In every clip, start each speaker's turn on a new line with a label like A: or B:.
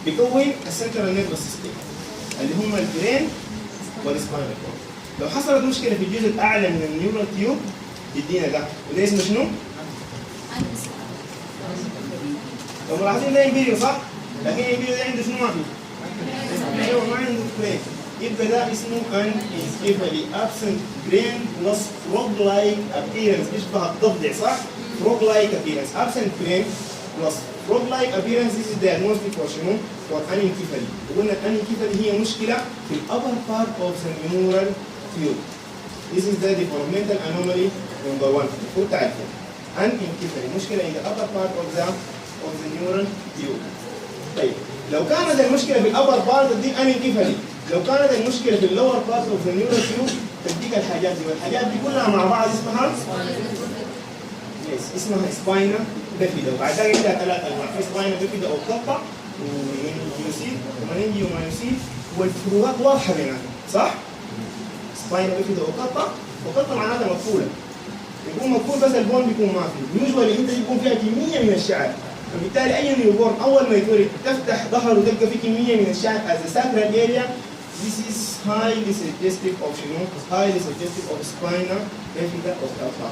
A: بيكون السنترال نيرفس سيستم اللي هم البرين والسباينال كورد. لو حصلت مشكله في الجزء الاعلى من النيورال تيوب يدينا ده، وده اسمه شنو؟ لو ملاحظين ده امبيريو صح؟ لكن امبيريو ده عنده شنو ما فيه؟ ايوه ما عنده برين. يبقى ده اسمه ان انسكيفالي ابسنت برين بلس فروج لايك ابيرنس، بيشبه الضفدع صح؟ فروج لايك ابيرنس، ابسنت برين بلس فروج لايك ابيرنس. This is diagnostic for شنو؟ for anencephaly. وقلنا الانencephaly هي مشكله في الابر بارت اوف ذا neural tube. This is the developmental anomaly number 1. المفروض تعرفوا anencephaly مشكله in the upper part of the neural tube. طيب لو كانت المشكله في الابر بارت تديك anencephaly، لو كانت المشكله في اللور بارت اوف ذا neural tube تديك الحاجات دي، والحاجات دي كلها مع بعض اسمها اسمها سباينا بيفيدا. وبعد ذلك عندها ثلاث انواع، في سباينا بيفيدا او كاكا ومنينجيوسيد ومنينجيومايوسيد، والفروقات واضحه بيناتهم صح؟ سباينا بيفيدا وكاكا، وكاكا معناتها مقفوله، يكون مقفول بس البون بيكون ما فيه، يوجوالي انت يكون فيها كميه من الشعر، فبالتالي اي نيوبورن اول ما يتولد تفتح ظهره وتلقى فيه كميه من الشعر as a sacral area. This is highly suggestive of شنو؟ highly suggestive of spina bifida of كاكا.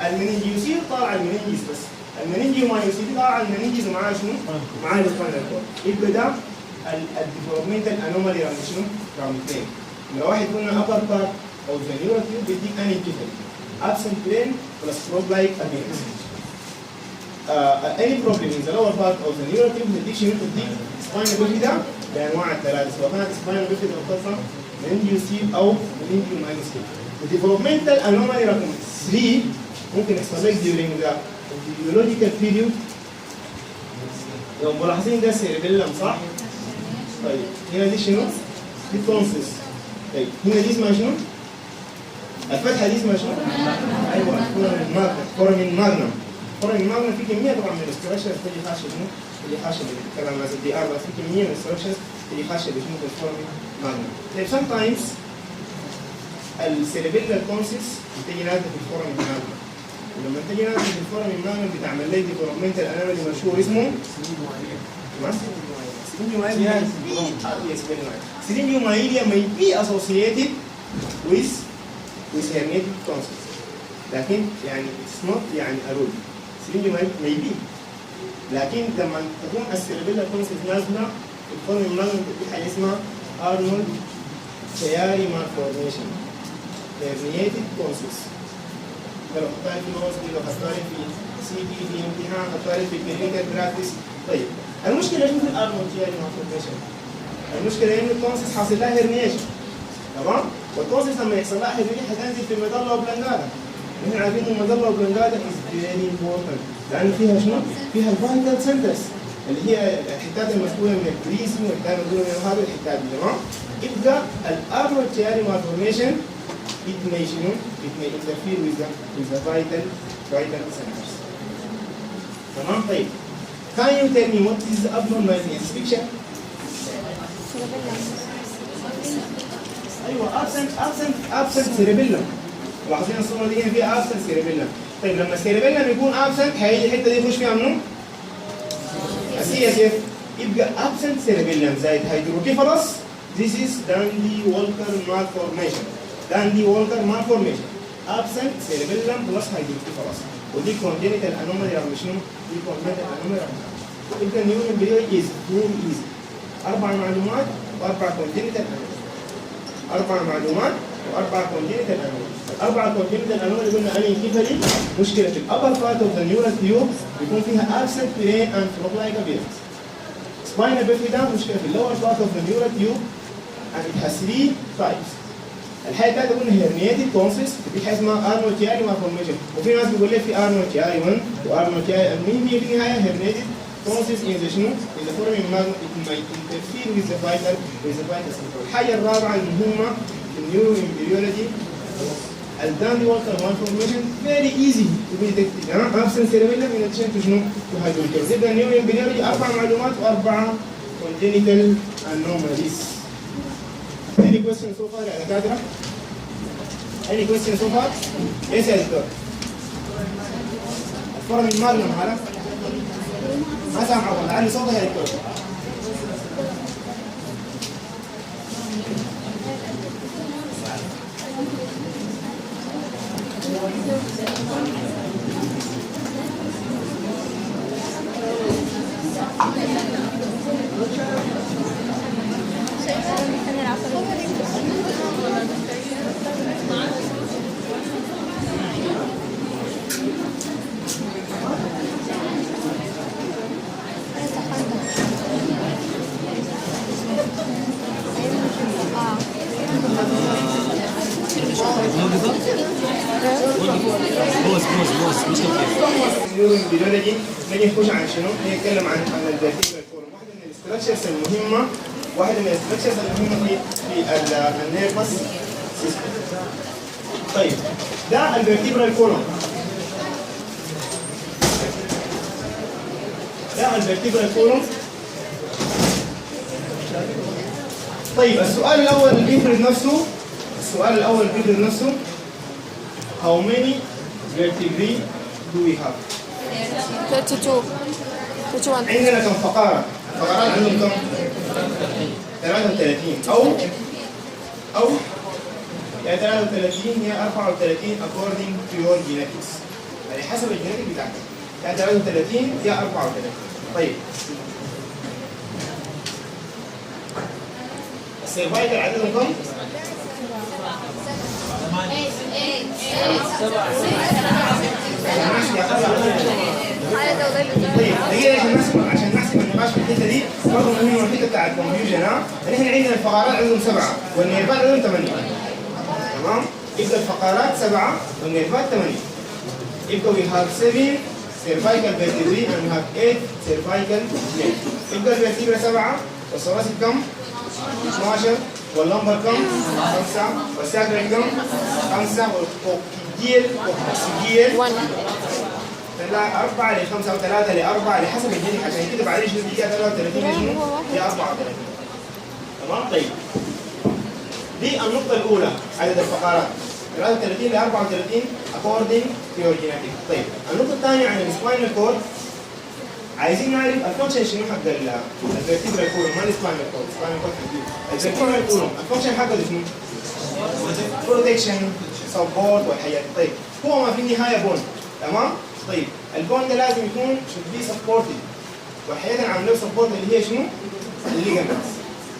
A: المنينجيوسيد طالع المنينجيس بس، المنينجيومايوسيد طالع المنينجيس ومعاه شنو؟ معاه السباينال كورد. يبقى ده الديفلوبمنتال انومالي رقم شنو؟ رقم 2. لو واحد قلنا upper part of the neural tube بيديك anencephaly absent brain plus frog-like appearance. Any problem in the lower part of the neural tube بيديك شنو؟ بيديك spina bifida بانواع الثلاثه، سواء كانت spina bifida او كاكا، meningiosid او meningiomayosid. الديفلوبمنتال انومالي رقم 3 ممكن يحصل لك during the physiological period. لو ملاحظين ده سيربيلم صح؟ طيب هنا دي شنو؟ دي تونسس. طيب هنا دي اسمها شنو؟ الفتحه دي اسمها شنو؟ ايوه فورامين ماجنم. فورامين ماجنم في كميه طبعا من الاستراكشرز تجي خاشه شنو؟ تجي خاشه بالكلام ناس الدي ار، بس في كميه من الاستراكشرز تجي خاشه بشنو؟ بالفورامين ماجنم. طيب sometimes السيربيلال تونسس بتجي نازله في الفورامين ماجنم، ولما تجي نازله في الفورامين ماجنم بتعمل لك ديفلوبمنتال انومالي مشهور اسمه Syringomyelia may be associated with herniated tonsils. لكن يعني it's not يعني a rule. Syringomyelia may be. لكن لما تكون السيربيلال تونسلز نازله في الفورامين ماجنم في حاجه اسمها Arnold Chiari malformation. herniated tonsils. لو خطأت في الوصف، لو خطأت في سي بي في امتحان، خطأت في كلينيكال براكتس. طيب المشكله شنو في الارنولد تشياري مالفورميشن؟ المشكله انه التونسس حاصل لها هرنيشن، تمام؟ والتونسس لما يحصل لها هرنيشن حتنزل في المظله وبلنجاتا. نحن عارفين ان المظله وبلنجاتا از فيري امبورتنت، لان فيها شنو؟ فيها الفايتال سنترز اللي هي الحتات المسؤوله من البريسي والحتات المسؤوله من هذه الحتات دي، تمام؟ يبقى الارنولد تشياري مالفورميشن it may interfere with the vital centers. تمام؟ طيب can you tell me what is the abnormal in this picture? ايوه absent cerebellum. لاحظين الصوره دي هنا فيها absent cerebellum. طيب لما السيربيلم يكون absent هيجي الحته دي يخش فيها منو؟ السي اس اف. يبقى absent cerebellum زائد hydrocephalus. This is Dandy-Walker malformation. Dandy-Walker malformation. Absent cerebellum plus hydrocephalus. ودي congenital anomaly رغم شنو؟ دي congenital anomaly رغم يبقى النيو امبريو از فيري ايزي. 4 معلومات و4 congenital anomaly. 4 معلومات و4 congenital anomaly. 4 congenital anomaly قلنا anencephaly مشكله في الابر بارت اوف ذا نيورال تيوب بيكون فيها absent brain and frog-like appearance. spina bifida مشكله في اللور بارت اوف ذا نيورال تيوب and it has 3 types. الحاجه الثالثه قلنا هيرنياتد تونسس، في حاجه اسمها ارنولد تشياري مالفورميشن، وفي ناس بيقول لك في ارنولد تشياري 1 وارنولد تشياري. المهم هي في النهايه هيرنياتد تونسس ان ذا شنو؟ ان ذا فورامين ماجنم it might interfere with the vital center. الحاجه الرابعه المهمه في النيورو امبريولوجي الداندي-والكر مالفورميشن very easy to be detected. absent cerebellum in addition to شنو؟ to hydrocephalus. يبقى النيورو امبريولوجي 4 معلومات و4 congenital anomalies. Any question so far يا دكاترة؟ Any question so far؟ Yes يا دكتور. الفورامين ماجنم هذا ما سامعه والله. علي صوتك يا دكتور. البيولوجي نجي نخش عن شنو؟ نتكلم عن الفيرتيبرال كولوم، واحده من الاستراكشرز المهمه، في النيرفس سيستم. طيب ده الفيرتيبرال كولوم، طيب السؤال الاول اللي بيفرض نفسه how many vertebrae do we have؟
B: 32
A: عندنا كم فقرات عندهم كم؟ 33 أو يا 33 يا 34 according to your genetics، يعني حسب الجينيتك بتاعتك، يا 33 يا 34. طيب السيرفايكل عددهم كم؟ طيب دقيقة عشان نحسب النقاش في الحتة دي برضه مهمة الحتة بتاع الكونفيوجن. نحن عندنا الفقرات عندهم 7 والنيرفات عندهم 8. تمام؟ يبقى الفقرات 7 والنيرفات 8. يبقى we have 7 cervical vertebrae and we have 8 cervical nerves. يبقى الفرتيبرا 7 والثوراسيك كم؟ 12 واللمبر كم؟ 5 والساكرال كم؟ 5 والكوكسيجيال 1 4 ل 5 و3 ل 4 لحسب الجينيك، عشان كده بعدين شنو دقيقة 33 هي 34. تمام؟ طيب دي النقطة الأولى عدد الفقرات 33 ل 34 according to your genetic. طيب النقطة الثانية عن السباينال كورد، عايزين نعرف الفانكشن شنو حق الفيرتيبرال كولوم، ما السباينال كورد، السباينال كورد حقيقي. الفيرتيبرال كولوم الفانكشن حقه شنو؟ بروتكشن، سبورت والحاجات. طيب هو ما في النهاية بون، تمام؟ طيب البون ده لازم يكون should be supported، والحاجات اللي عاملين سبورت اللي هي شنو؟ الليجمنتس.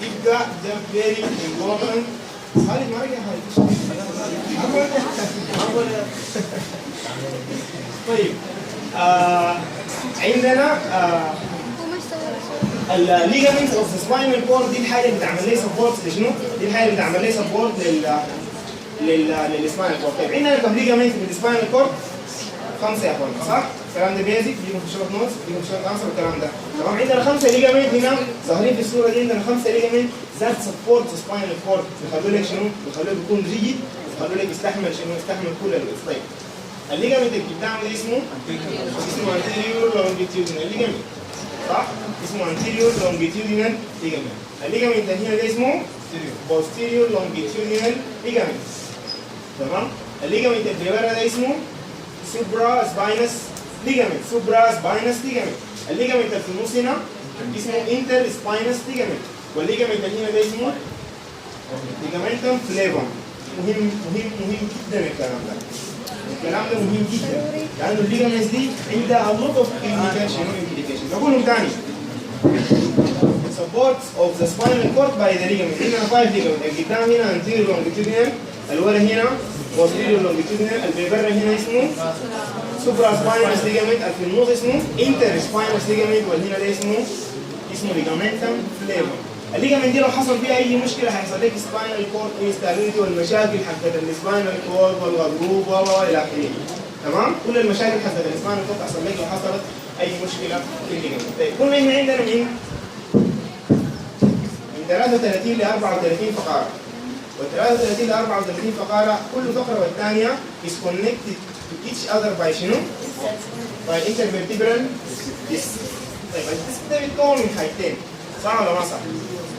A: يبقى ده very important. خالد ما رجع خالد. طيب عندنا الليجمنتس اوف ذا سباينال كورد، دي الحاجه اللي بتعمل لي سبورت لشنو؟ دي الحاجه اللي بتعمل لي سبورت للسباينال كورد. طيب عندنا كم ليجمنت في السباينال كورد؟ 5 يا اخوان، صح؟ الكلام ده بيزك بيجوا في شورت نوتس، بيجوا في شورت انسر والكلام ده. تمام؟ عندنا 5 ليجمنت هنا ظاهرين في الصوره دي، عندنا 5 ليجمنت ذات سبورت سباينال كورد، بيخلوا لك شنو؟ بيخلوه يكون ريجيد، بيخلوا لك يستحمل شنو؟ يستحمل كل الوقت. طيب الليجمنت اللي قدام ده اسمه anterior longitudinal ligament، صح؟ اسمه anterior longitudinal ligament. الليجمنت ده هنا ده اسمه posterior longitudinal ligament. تمام؟ الليجمنت اللي بره ده اسمه supra spinous ligament. الليجمنت اللي في النص هنا اسمه inter spinous ligament. والليجمنت اللي هنا ده اسمه ligamentum flavum. مهم جدا الكلام ده. الكلام ده مهم جدا لانه الليجمنتس دي عندها a lot of implication. نقولهم تاني. Supports of the spinal cord by the ligament. هنا 5 ligament، القدام هنا anterior longitudinal، الورا هنا posterior longitudinal، اللي برا هنا اسمه supra spinous ligament، اللي في النص اسمه inter spinous ligament، واللي هنا ده اسمه ligamentum flavum. الليجمنت دي لو حصل فيها اي مشكله هيحصل لك سباينال كورد انستابيليتي والمشاكل حقت السباينال كورد والغضروف والى اخره. تمام؟ كل المشاكل حقت السباينال كورد تحصل لك لو حصلت اي مشكله في الليجمنت. طيب قلنا احنا عندنا من 33 ل 34 فقره، وال 33 ل 34 فقره كل فقره والثانيه is connected to each other by شنو؟ by intervertebral disc. طيب الديسك ده بيتكون من حاجتين، صح ولا ما صح؟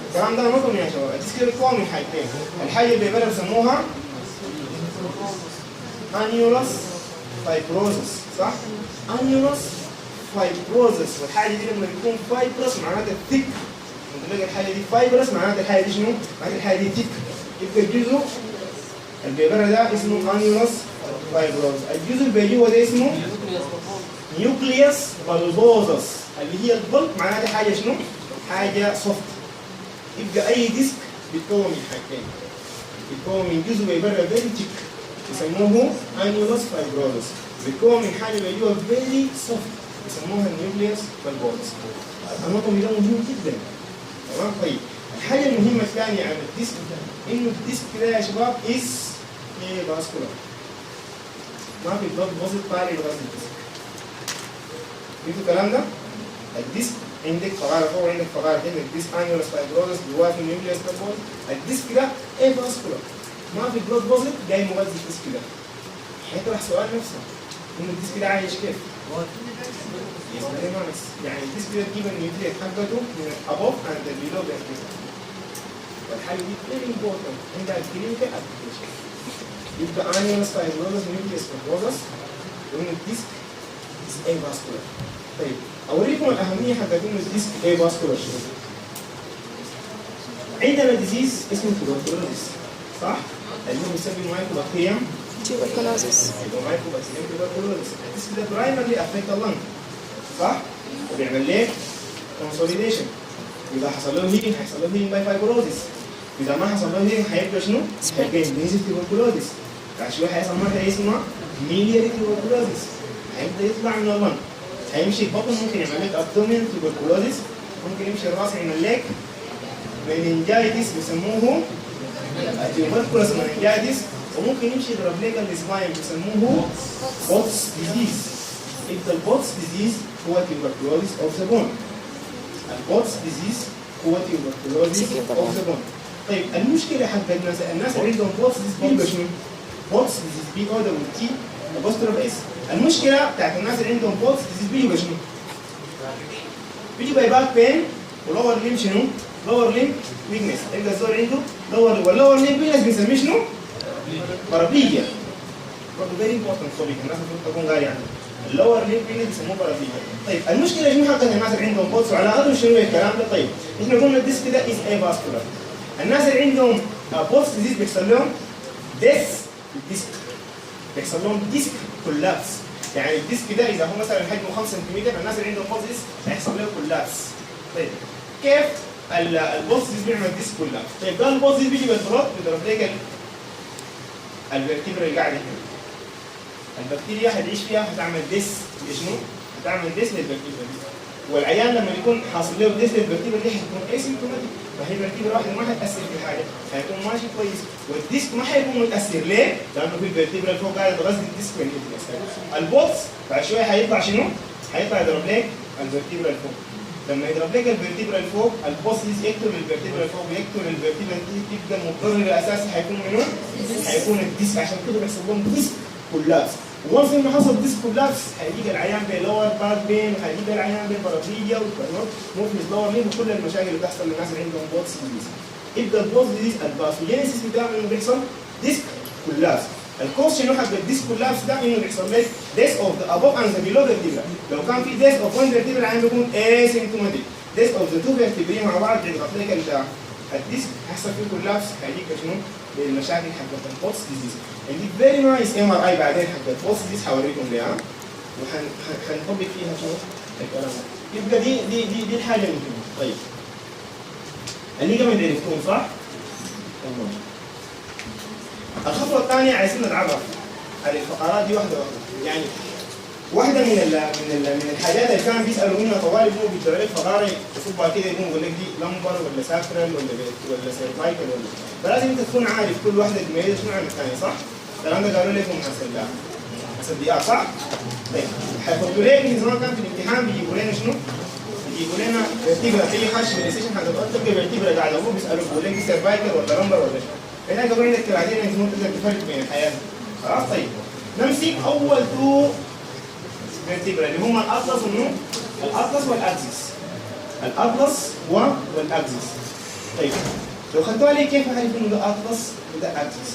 A: الكلام ده نقطة يا شباب، الديسك بيتكون من حاجتين، الحاجة اللي بيبقى بيسموها annulus fibrosus، صح؟ annulus فايبروزس، والحاجه دي لما يكون فايبرس معناتها ثيك. لما تلاقي الحاجه دي فايبرس معناتها الحاجه دي شنو؟ معناتها الحاجه دي ثيك. يبقى الجزء اللي بيبرر ده اسمه انيولس فايبروز. الجزء اللي بيجي ده اسمه نيوكليوس بالبوزس، اللي هي البلب معناتها حاجه شنو؟ حاجه سوفت. يبقى اي ديسك بيتكون من حاجتين، بيتكون من جزء بيبرر فيري ثيك يسموه انيولس فايبروزس، بيتكون من حاجه بيجيبها فيري سوفت يسموها النيوكليوس بالبوزس. النقطه دي مهمه جدا. تمام. طيب الحاجه المهمه الثانيه عن الديسك انه الديسك كده يا شباب اس ايه باسكولار، ما في بلد بوزيت طالع لغايه الديسك. فهمتوا الكلام ده؟ الديسك عندك فقاره فوق وعندك فقاره تحت، الديسك انيولس فايبروزس جواه في النيوكليوس بالبوزس. الديسك ده ايه باسكولار، ما في بلد بوزيت جاي مغذي الديسك ده. هيطرح سؤال نفسه انه الديسك ده عايش كيف؟ يعني الديسك ده تجيب النيوكليس حقته من الابوف اند البيلو بيرتيبل. والحاجه دي فيري امبورتنت عندها كلينيكال ابلكيشن. يبقى انيولس فايبروزس نيوكليس فايبروزس وان الديسك از اي فاسكولار. طيب اوريكم الاهميه حقت انه الديسك اي فاسكولار شنو؟ عندنا ديزيز اسمه توبركلوزيس صح؟ اللي هو بيسبب مايكوبكتيريم
B: tuberculosis.
A: يبقى مايكوبكتيريم توبركلوزيس. الديسك ده برايمرلي افكت اللنج صح؟ وبيعمل ليه؟ كونسوليديشن. إذا حصل له هيلينج هيحصل له هيلينج باي فايبروزيس. إذا ما حصل له هيلينج هيبقى شنو؟ هيبقى انفيزيف توبركلوزيس. بعد شوية هيحصل مرة اسمها ميلياري توبركلوزيس. هيبدأ يطلع من اللنج. هيمشي البطن ممكن يعمل لك ابدومين توبركلوزيس، ممكن يمشي الراس يعمل لك مننجايتس بيسموه تيوبركلوز مننجايتس، وممكن يمشي يضرب لك السباين بيسموه بوتس ديزيز. يبقى البوتس ديزيز هو tuberculosis of the bone. البوتس ديزيز هو tuberculosis of the bone. طيب المشكلة حق الناس اللي عندهم بوتس ديزيز بيبقى شنو؟ بوتس ديزيز بي او دبل تي ابوستروف اس. المشكلة بتاعت الناس اللي عندهم بوتس ديزيز بيبقى شنو؟ بيجي باي باك بين ولور ليم شنو؟ لور ليم ويكنس. يبقى الزول عنده لور ليم ويكنس بنسميه شنو؟ بارابليجيا. برضه فيري امبورتنت توبيك الناس المفروض تكون قاري عنه. اللور ليم ويكنس بيسموه بارابليجيا. طيب المشكلة شنو حقت الناس اللي عندهم بوتس وعلى قدر شنو الكلام ده؟ طيب احنا قلنا الديسك ده از اي فاسكولار. الناس اللي عندهم بوتس ديزيز بيحصل لهم ديس الديسك، بيحصل لهم ديسك كولابس. يعني الديسك ده اذا هو مثلا حجمه 5 سم، الناس اللي عندهم بوتس ديزيز هيحصل لهم كولابس. طيب كيف البوتس ديزيز بيعمل ديسك كولابس؟ طيب ده البوتس ديزيز بيجي بالبلوت بيضرب لك الفيرتيبرا اللي قاعده هنا. البكتيريا هتعيش فيها هتعمل ديس لشنو؟ هتعمل ديس للبكتيريا دي. والعيان لما يكون حاصل له ديس للبكتيريا دي هتكون اسيمتوماتيك، فهي البكتيريا واحده ما هتاثر في حاجه، هيكون ماشي كويس، والديسك ما هيكون متاثر ليه؟ لانه في الفيرتيبرا اللي فوق قاعده تغذي الديسك والنيوكليس. البوتس بعد شويه هيطلع شنو؟ هيطلع يضرب لك الفيرتيبرا اللي فوق. لما يضرب لك الفيرتيبرا اللي فوق البوتس يقتل الفيرتيبرا اللي فوق ويقتل الفيرتيبرا اللي تبدا المضطر الاساسي هيكون منو؟ هيكون الديسك. عشان كده بيحصل لهم ديسك كولابس. وانس انه حصل ديسك كولابس هيجي العيان بلور باك بين، وهيجي العيان ببارابليجيا وموفمنت لور لين، وكل المشاكل اللي بتحصل للناس اللي عندهم بوتس ديزيز. يبقى البوتس ديزيز الباثوجينيسيس بتاعه انه بيحصل ديسك كولابس. الكوز شنو حق الديسك كولابس ده؟ انه بيحصل لك ديس اوف ذا ابوف اند ذا بيلو فيرتيبرا. لو كان في ديس اوف وان فيرتيبرا العيان بيكون اسيمتوماتيك. ديس اوف ذا تو فيرتيبري مع بعض بيضغط لك الديسك هيحصل فيه كولابس، هيجيك شنو؟ للمشاكل حقت البوتس ديزيز. عندي فيري نايس ام ار اي بعدين حق البوتس ديزيز هوريكم ليها وهنطبق فيها شنو الكلام ده. يبقى دي الحاجه المهمه. طيب الليجامنت عرفتوهم صح؟ تمام. الخطوه الثانيه عايزين نتعرف على الفقرات دي واحده واحده. يعني واحده من الحاجات اللي كانوا بيسالوا منها طوالي هو بيدوا عليك فقاره يصبها كده يقول لك دي لمبر ولا ساكرال ولا سيرفايكال ولا، فلازم انت تكون عارف كل واحده تميز شنو عن الثانيه صح؟ الكلام ده قالوا لكم حسب صح؟ طيب حيحطوا لك من زمان كان في الامتحان بيجيبوا لنا شنو؟ بيجيبوا لنا فيرتيبرا في حش من السيشن حق تبقى فيرتيبرا قاعده هو بيسالوك بيقول لك دي سيرفايكال ولا لمبر ولا شنو؟ هناك قبل عندك بعدين انت ممكن تقدر تفرق بين الحياه. خلاص طيب نمسك اول تو فيرتيبرا اللي هم الاطلس والنو؟ الاطلس والاكسس. الاطلس والاكسس. طيب لو خدتوا عليه كيف اعرف انه ده اطلس وده اكسس؟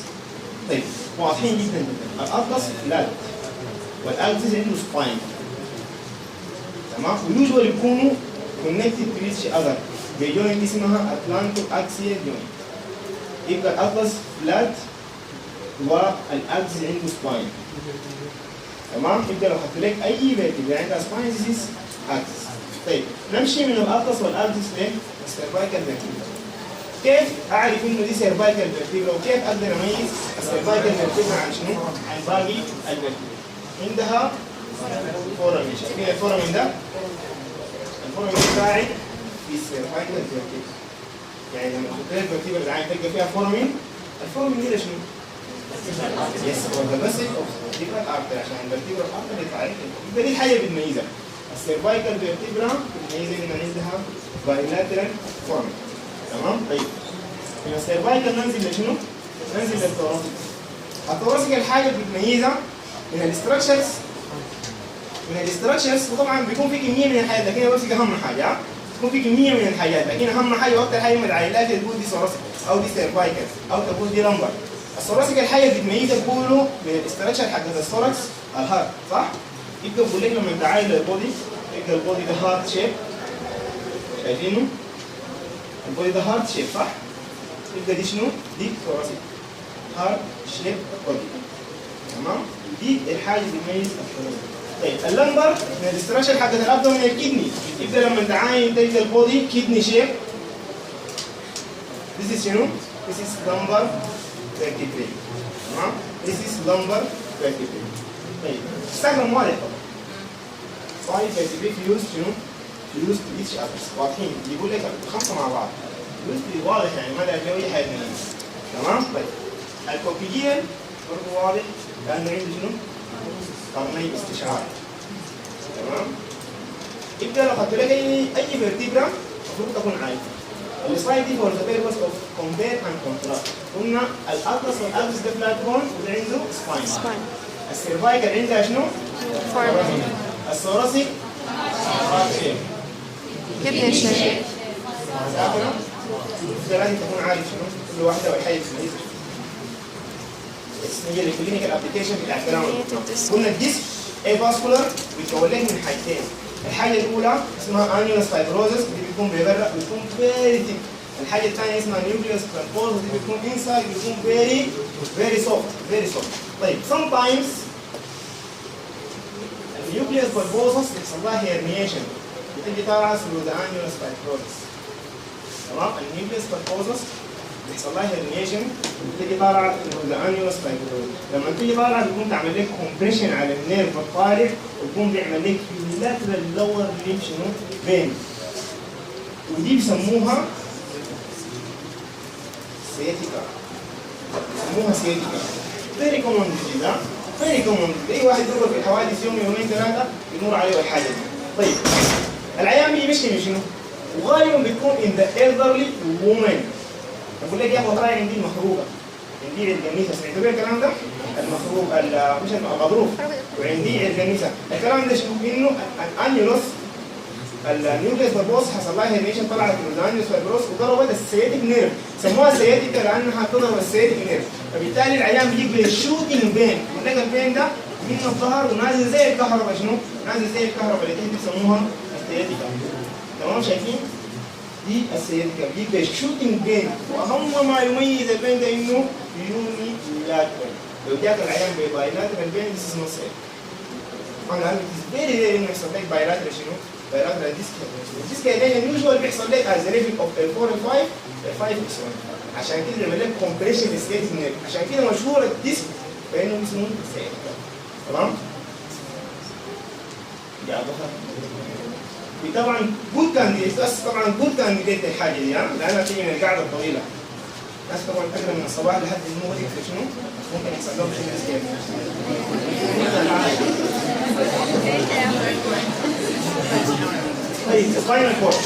A: طيب واضحين جدا جدا. الاطلس لا والاكسس عنده سباين تمام؟ ويوجوالي بيكونوا كونكتد تو ايتش اذر بجوينت اسمها اتلانتو اكسيال جوينت. يبقى الاطلس فلات والاكسس عنده سباين. تمام؟ يبقى لو حطيت لك اي فيرتيبرا عندها سباين ذيس اكسس. طيب نمشي من الاطلس والاكسس للسيرفايكال فيرتيبرا. كيف اعرف انه دي سيرفايكال فيرتيبرا وكيف اقدر اميز السيرفايكال فيرتيبرا عن شنو؟ عن باقي الفيرتيبرا. عندها فورامين، شايفين الفورامين ده؟ الفورامين بتاعي في السيرفايكال فيرتيبرا. يعني لما احط لك الفيرتيبرا اللي عايز تلقى فيها فورامين، الفورامين دي شنو؟ يس هو ده بس الفيرتيبرا ارتر عشان الفيرتيبرا ارتر يتعرف. يبقى دي الحاجه اللي بتميزها. السيرفايكال فيرتيبرا بتميزها ان عندها بايلاترال فورامين. تمام؟ طيب من السيرفايكال ننزل لشنو؟ ننزل للثوراسيك. الثوراسيك الحاجه اللي بتميزها من الاستراكشرز، وطبعا بيكون في كميه من الحاجات لكن بس اهم حاجه بيكون في كميه من الحاجات لكن اهم حاجه واكثر حاجه من العائلات اللي تقول دي ثوراسيك او دي سيرفايكال او تقول دي لمبر. الثوراسيك الحاجه اللي بتميزها بيقولوا من الاستراكشر حق الثوركس الهارت صح؟ يبقى بقول لك لما انت عايل للبودي يبقى البودي ده هارت شيب. شايفينه؟ البودي ده هارت شيب صح؟ يبقى دي شنو؟ دي ثوراسيك هارت شيب بودي. تمام؟ دي الحاجه اللي بتميز الثوراسيك. طيب اللمبر من الاستراكشر حقت الابدومين الكدني. يبقى لما انت عاين تلقى البودي كدني شيب. This is شنو؟ This is lumbar vertebrae. تمام؟ This is lumbar vertebrae. طيب استخدم واضح طبعا. 5 vertebrae fused شنو؟ fused to each other. واضحين يقول لك الخمسه مع بعض. fused واضح يعني ما داخل اي حاجه ثانيه. تمام؟ طيب الكوكيجيال برضه واضح لانه عنده شنو؟ قرني استشعار. تمام؟ يبقى لو خدت لك اي فيرتيبرا المفروض تكون عارف. السلايد دي فور ذا بيربس اوف كومبير اند كونتراست. قلنا الاطلس والاكسس ده فلات بون وده عنده سباين. السيرفايكال عندها شنو؟ فورامين. الثوراسيك
B: كدني شيب.
A: ده لازم تكون عارف شنو كل واحده والحاجه بتميزها. هي الكلينيكال ابلكيشن بتاع الكلام. قلنا الديسك اي فاسكولار بيتكون لك من حاجتين. الحاجه الاولى اسمها انيولس فايبروزس دي بتكون بيبرق بتكون فيري ثيك. الحاجه الثانيه اسمها نيوكليوس فايبروزس دي بتكون انسايد بتكون فيري سوفت. طيب sometimes النيوكليوس فايبروزس بيحصل لها هيرنيشن بتيجي طالعه ثرو ذا انيولس فايبروزس. تمام؟ النيوكليوس فايبروزس بيحصل لها هيرنيشن بتيجي طالعه ذا انيولس فايبروزس. لما تيجي طالعه بيكون تعمل لك كومبريشن على النيرف الطالع ويكون بيعمل لك lateral lower limb شنو؟ vein. ودي بيسموها سياتيكا. فيري كومون ديزيز. فيري كومون. اي واحد يدور في الحوادث يوم يومين ثلاثه يمر عليه الحاجه دي. طيب العيان بيجي بيشتكي من شنو؟ وغالبا بتكون in the elderly woman. بقول لك يا اخي والله عندي المخروقه. عندي الجنيسه سمعتوا بيه الكلام ده؟ المخروق مش الغضروف وعندي الجنيسه. الكلام ده شنو؟ انه الانيولوس النيوكليوس فايبروس حصل لها هيرنيشن طلعت من الانيولوس فايبروس وضربت السياتيك نيرف. سموها سياتيكا لانها تضرب السياتيك نيرف. فبالتالي العيان بيجي بالشوتنج بين. بقول لك البين ده من الظهر ونازل زي الكهرباء شنو؟ نازل زي الكهرباء اللي تحت بيسموها السياتيكا. تمام شايفين؟ دي السياتيكا بيجي بالشوتنج بين. واهم ما يميز البين ده انه يوني لاترال. لو جاك العيان ببايلاترال بين ذيس از نوت سيف. طبعا فيري انه يحصل لك بايلاترال شنو؟ بايلاترال ديسك هيدين يوجوال بيحصل لك از ريفيك اوف ال4 ال5 ال5 اكس1 عشان كده بيعمل لك كومبريشن ستيت نيرف. عشان كده مشهور الديسك بانه اسمه سياتيكا. تمام؟ يا ضخم. طبعا جود كانديديت طبعا جود كانديديت الحاجه دي لانها تيجي من القعده الطويله. ناس طبعا تقرا من الصباح لحد المغرب في شنو؟ ممكن يحصل لهم شنو اسكيب. طيب الفاينل كورس.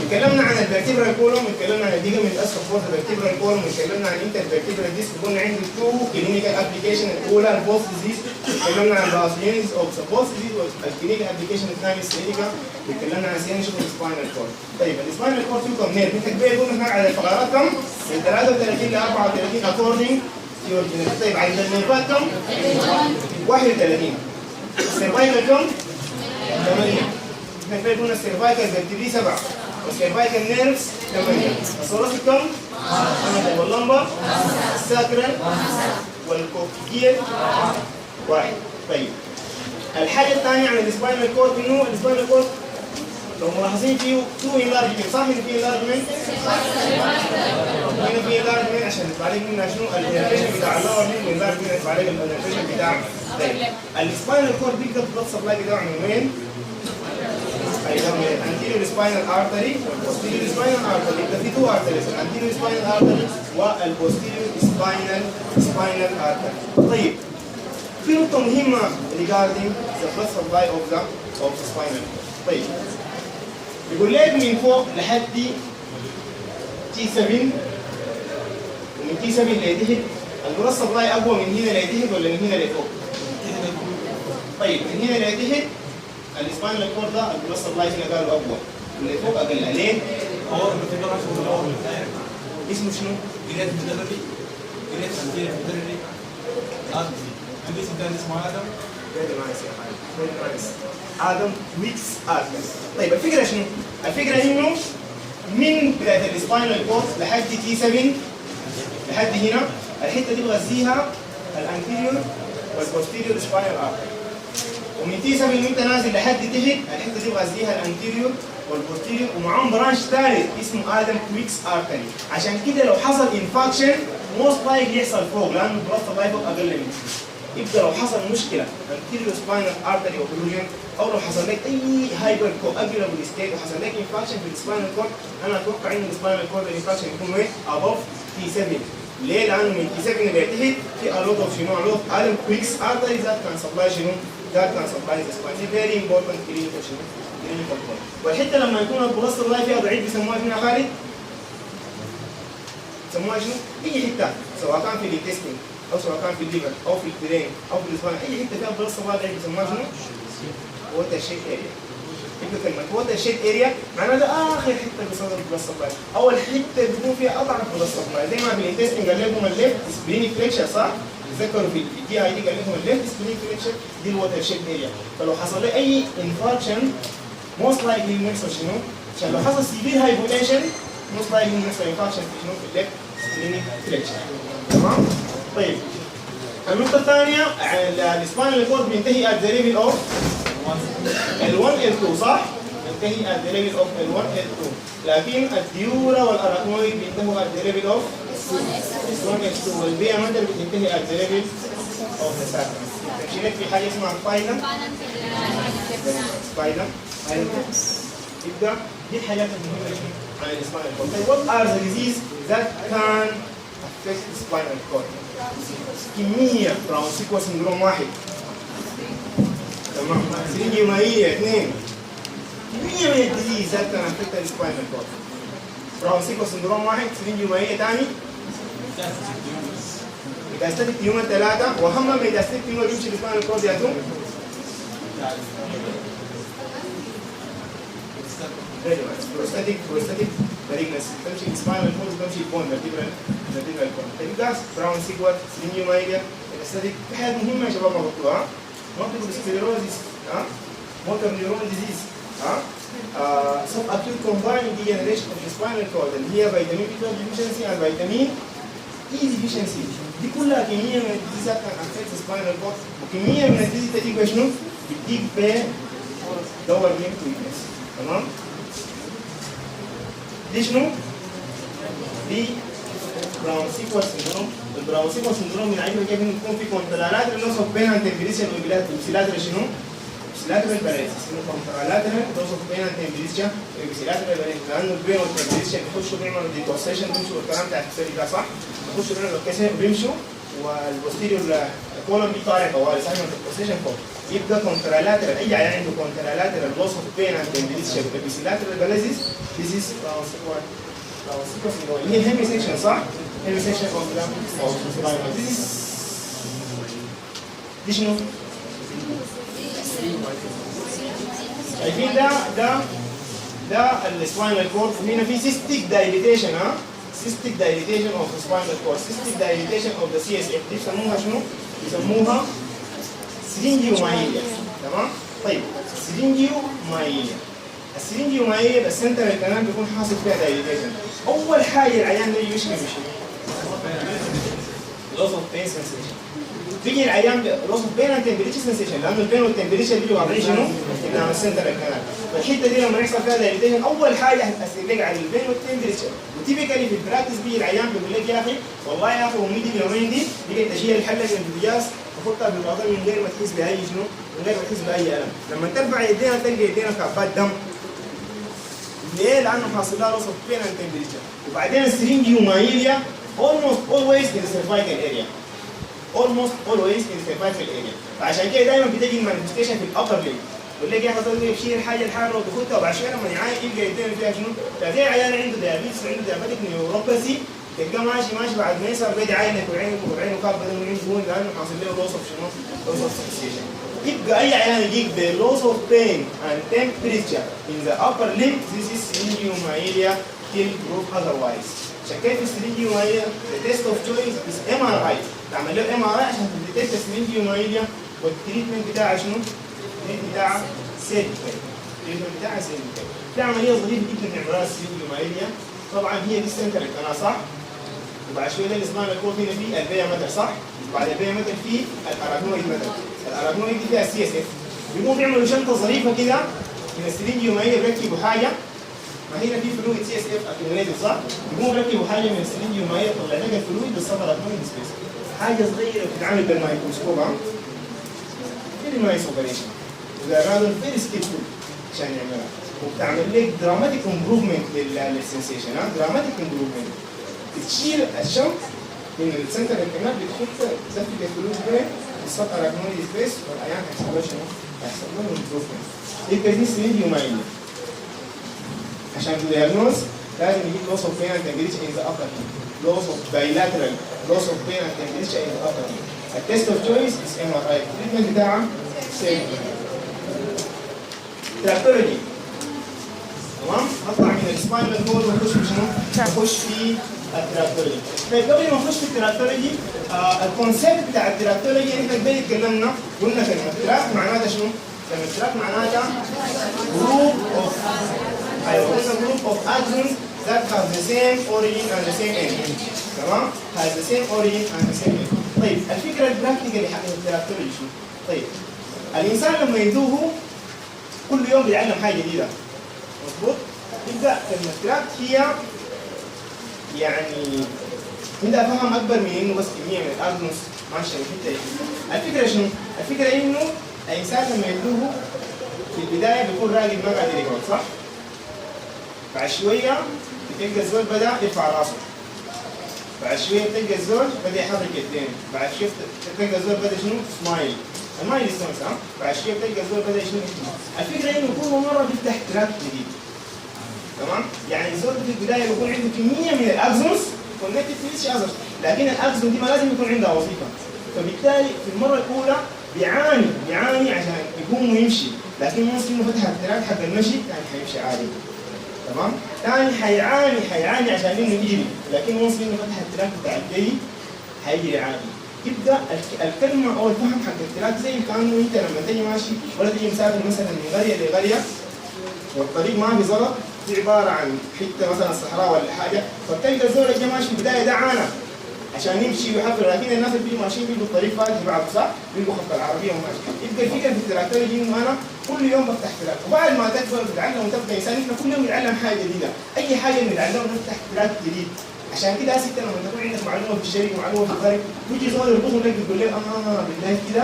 A: اتكلمنا عن الفيرتيبرال كولوم واتكلمنا عن الليجمنت اسفل فور الفيرتيبرال كولوم واتكلمنا عن الانترفيرتيبرال ديسك. قلنا عندي تو كلينيكال ابلكيشن الاولى البوست ديزيز اتكلمنا عن الباسيونز اوف بوست ديزيز والكلينيكال ابلكيشن الثاني السيريكا واتكلمنا عن سيانشن والسباينال كورد. طيب السباينال كورد فيه كم نيرف؟ انت كبير قلنا هناك على الفقرات كم؟ من 33 ل 34 اكوردنج يور جينيتكس. طيب عدد النيرفات كم؟ 31. السيرفايكال كم؟ 8. احنا كده قلنا السيرفايكال فيرتبري 7 والسيرفايكال نيرفز 8 الثوراسيك كم؟ 8 واللمبر الساكرال والكوكيال 1. طيب الحاجة الثانية عن السباينال كورد انه السباينال كورد لو ملاحظين فيه 2 انلارجمنت صح؟ هنا فيه انلارجمنت؟ هنا فيه انلارجمنت عشان يطلع لك منها شنو؟ الانرفيشن بتاع اللور ليمب وانلارجمنت يطلع لك الانرفيشن بتاع السباينال كورد بيقدر بلاد سبلاي بتاعه من وين؟ ايوه من الانتيريور سباينال ارتري والبوستيريور سباينال ارتري. يبقى في 2 ارتريز الانتيريور سباينال ارتري والبوستيريور سباينال ارتري. طيب في نقطة مهمة regarding the blood supply of the spinal cord. طيب بيقول لك من فوق لحد T7 ومن T7 لتحت البلاد سبلاي أقوى من هنا لتحت ولا من هنا لفوق؟ طيب من هنا لتحت السباينال كورد ده البلاد سبلاي هنا قالوا أقوى واللي فوق أقل. ليه؟
B: هو
A: اسمه شنو؟
B: جريت مدربي جريت مدربي عندي سنتين اسمه آدم.
A: فيري نايس يا حبيبي فيري نايس. آدم ويكس آدم. طيب الفكرة شنو؟ الفكرة إنه من بداية السباينال كورد لحد تي 7 لحد هنا الحتة دي بغذيها الانتيريور والبوستيريور سباينال ارتري. ومن تي 7 وانت نازل لحد تحت الحتة دي بغذيها الانتيريور والبوستيريور ومعاهم برانش ثالث اسمه آدم ويكس ارتري. عشان كده لو حصل انفاكشن موست لايك يحصل فوق لأنه البلاد سبلاي فوق أقل من يبقى لو حصل مشكلة anterior spinal artery occlusion أو لو حصل لك أي هايبر coagulable state وحصل لك infection في السباينال كورد أنا أتوقع إن السباينال كورد الانفكشن يكون وين؟ above T7. ليه؟ لأنه من T7 بيتحت في a lot of شنو a lot of Allen Quicks arteries that can supply شنو that can supply the spine. دي very important clinical شنو clinical point. والحتة لما يكون البلاد سبلاي فيها ضعيف بيسموها شنو يا خالد؟ بيسموها شنو؟ أي حتة سواء كان في الانتستين أو سواء كان في الليفر أو في البرين أو في الإسبان أي حتة فيها بلاد سبلاي ضعيف بيسموها شنو؟ ووتر شيد اريا. يبقى كلمة ووتر شيد اريا معناها ده آخر حتة بصدر البلاد سبلاي، أول حتة بيكون فيها أضعف بلاد سبلاي زي ما في الانتستين قال لكم الليفت سبلينيك فليكشر صح؟ تذكروا في الجي اي دي قال لكم الليفت سبلينيك فليكشر دي الووتر شيد اريا. فلو حصل له أي انفاركشن موست لايكلي يحصل شنو؟ عشان لو حصل سيفير هايبوتنشن موست لايكلي يحصل انفاركشن في شنو؟ في الليفت سبلينيك فليكشر. تمام؟ طيب النقطة الثانية السباينال كورد بينتهي at the level of ال1 L2 صح؟ بينتهي at the level of ال1 L2 لكن الديورا والأراكنويد بينتهوا at the level of ال1 L2 والبيئة مدر بتنتهي at the level of the sacrum. تمشي لك في حاجة اسمها سباينال يبقى دي الحاجات المهمة عن السباينال كورد. طيب what are the diseases that can affect the spinal cord؟ كمية براونسيكو سندروم 1 تمام سرنجي مائية 2 كمية من الديزيزات كان affect السباينال كورد. براونسيكو سندروم 1 سرنجي مائية ثاني ميتاستاتيك تيومر 3 وأهم ميتاستاتيك تيومر بيمشي السباينال كورد يا توم بروستاتيك مالجنسي تمشي السباينال كورد تمشي البون vertebral bone. تبقى براون سيكوات سينيومايليا ميتاستاتيك في حاجات مهمة يا شباب ما بطلوها مالتيبل سكليروزيس موتور نيورون ديزيز سب اكيوت كومبايند ديجنريشن اوف سباينال كورد اللي هي فيتامين بي 12 ديفيشنسي اند فيتامين اي ديفيشنسي دي كلها كمية من الديزيزات كان افكت سباينال كورد وكمية من الديزيز تجيب شنو؟ بتجيب بدور لينك ويكنس. تمام؟ دي شنو؟ دي براون سيكوال سندروم. البراون سيكوال سندروم من عيبه كيف يكون في كونترالات اللوسف بين انتمبريشن وبسيلاتر شنو؟ بسيلاتر باراليسيس كونترالات اللوسف بين انتمبريشن وبسيلاتر باراليسيس لانه البين والتمبريشن بيخشوا بيعملوا ديكوسيشن بيمشوا والكلام بتاع الكسر ده صح؟ بيخشوا بيعملوا ديكوسيشن بيمشوا والبوستيريور كولوم بيطالع طوالي صح؟ يعملوا ديكوسيشن فوق يبقى كونترالاتر اي عيان عنده كونترالاتر اللوسف بين انتمبريشن وبسيلاتر باراليسيس this is براون سيكوال اللي هي هيمي سيكشن صح؟ هيمي سيكشن اوف سباينال دي شنو؟ شايفين ده السباينال كورد هنا في سيستيك دايليتيشن سيستيك دايليتيشن اوف سباينال كورد سيستيك دايليتيشن اوف ذا سي اس اف دي بيسموها شنو؟ بيسموها سرينجيومايليا. تمام؟ طيب سرينجيومايليا السرنج يومائيه بس انت الكلام بيكون حاصل فيها دايليتيشن. اول حاجه العيان ده يشكي من شنو؟ لوس اوف بين سنسيشن. بيجي العيان لوس اوف بين اند تمبريتشر سنسيشن، لانه البين والتمبريتشر بيجوا واضحين شنو؟ قدام السنتر الكلام. فالحته دي لما يحصل فيها دايليتيشن اول حاجه هتاثر لك على البين والتمبريتشر. وتيبيكالي في البراكتس بيجي العيان بيقول لك يا اخي والله يا اخي امي دي اليومين دي بقت تشيل الحله من البوتاجاز تحطها في الباطن من غير ما تحس باي شنو؟ من غير ما تحس باي الم. لما ترفع يدينا تلقى يدينا كعبات دم. ليه؟ لانه حاصل لها loss of pain and temperature. وبعدين السرنج يومائيه almost always in the cervical area. almost always in the cervical area. فعشان كده دايما بتجي المانيفستيشن في الابر ليج. يقول لك يا اخي طول يشيل الحاجه الحاره وتاخدها وبعد شويه لما يعاني يلقى يدينا فيها شنو؟ فزي عيان عنده ديابيتس وعنده ديابيتك نيوروباثي تلقاه ماشي بعد ما يصير بيدي عينك وعينه كاب بدل ما عنده لانه حاصل له loss of شنو؟ loss of sensation. يبقى اي عيان يجيك ب loss of pain and temperature in the upper limb this is syringomyelia till proof otherwise. عشان كده في السرنجيومياليا the test of choice is MRI. تعمل له MRI عشان تديتكت السرنجيومياليا والتريتمنت بتاعها شنو؟ التريتمنت بتاعها سيرجيكال. التريتمنت بتاعها سيرجيكال. في عمليه ظريفه جدا بنعملها السرنجيومياليا. طبعا هي دي السنتر القناه صح؟ وبعد شويه ده الاسمها الكود هنا فيه البيا متر صح؟ وبعد البيا متر فيه الاراجنويد متر. الاراجنويد دي فيها CSF. بيقوموا بيعملوا شنطه ظريفه كده من السرنجيومياليا بيركبوا حاجه. ما هنا في فلويد CSF accumulated صح؟ يقوموا بيركبوا حاجه من السرنجيومياليا تطلع لك الفلويد بالصدر اراجنويد سبيس. حاجه صغيره بتتعمل بالميكروسكوب فيري نايس اوبريشن. وده راجل فيري سكيلفول عشان يعملها. وبتعمل لك دراماتيك امبروفمنت للسنسيشن دراماتيك امبروفمنت. بتشيل الشمس من السنتر الكمان بتحط تدفق الفلويد هنا بالصدر اراجنويد سبيس والعيان هيحصل له شنو؟ هيحصل له امبروفمنت. يبقى دي سرنجيومياليا. عشان تدياجنوز لازم يجيب loss of pain and temperature in the upper limb. loss of bilateral loss of pain and temperature in the upper limb. التست اوف تشويس is MRI. التريتمنت بتاعها سيرجيكال. تراكتولوجي تمام؟ هطلع من السباينال كورد ونخش في شنو؟ نخش في التراكتولوجي. طيب قبل ما نخش في التراكتولوجي الكونسيبت بتاع التراكتولوجي احنا قبل اتكلمنا قلنا كلمة تراك معناتها شنو؟ كلمة تراك معناتها group of group of axons that have the same origin and the same end. تمام؟ has the same origin and the same end. طيب الفكرة البراكتيكالي حق التراكتولوجي شنو؟ طيب الإنسان لما يدوه كل يوم بيتعلم حاجة جديدة. مظبوط؟ يبدأ كلمة تراك هي يعني عندها فهم أكبر من إنه بس كمية من الأرجنس ماشية في الحتة. الفكرة شنو؟ الفكرة إنه الإنسان لما يدوه في البداية بيكون راقد ما قادر يقعد صح؟ بعد شوية بتلقى الزول بدأ يرفع راسه. بعد شوية بتلقى الزول بدأ يحرك يديه. بعد شوية بتلقى الزول بدأ شنو؟ سمايل. المايل ستونز ها؟ بعد شوية بتلقى الزول بدأ شنو؟ الفكرة إنه كل مرة بيفتح تراك جديد. تمام؟ يعني الزول في البداية بيكون عنده كمية من الأكسونز كونكتد في each other، لكن الأكسون دي ما لازم يكون عندها وظيفة. فبالتالي في المرة الأولى بيعاني عشان يقوم ويمشي، لكن once إنه فتح التراك حق المشي يعني حيمشي عادي. تمام؟ ثاني حيعاني عشان انه يجري، لكن once انه فتح التراك بتاع الجري حيجري عادي. يبدا الكلمه او الفهم حق التراك زي كانه انت لما تجي ماشي ولا تجي مسافر مثلا من قريه لقريه والطريق ما في زلط، دي عباره عن حته مثلا صحراء ولا حاجه، فبتلقى الزول اللي ماشي في البدايه ده عانى عشان يمشي ويحفر، لكن الناس اللي بيجوا ماشيين بيجوا الطريق فاتح بعض صح؟ بيجوا خط العربيه وماشي. يبقى الفكره في التراكتولوجي انه انا كل يوم بفتح تراك، وبعد ما تكبر وتتعلم وتبقى انسان احنا كل يوم نتعلم حاجه جديده، اي حاجه بنتعلمها نفتح تراك جديد. عشان كده هسه لما تكون عندك معلومه في الشركه ومعلومه في الخارج ويجي زول يربطهم لك يقول لك بالله كده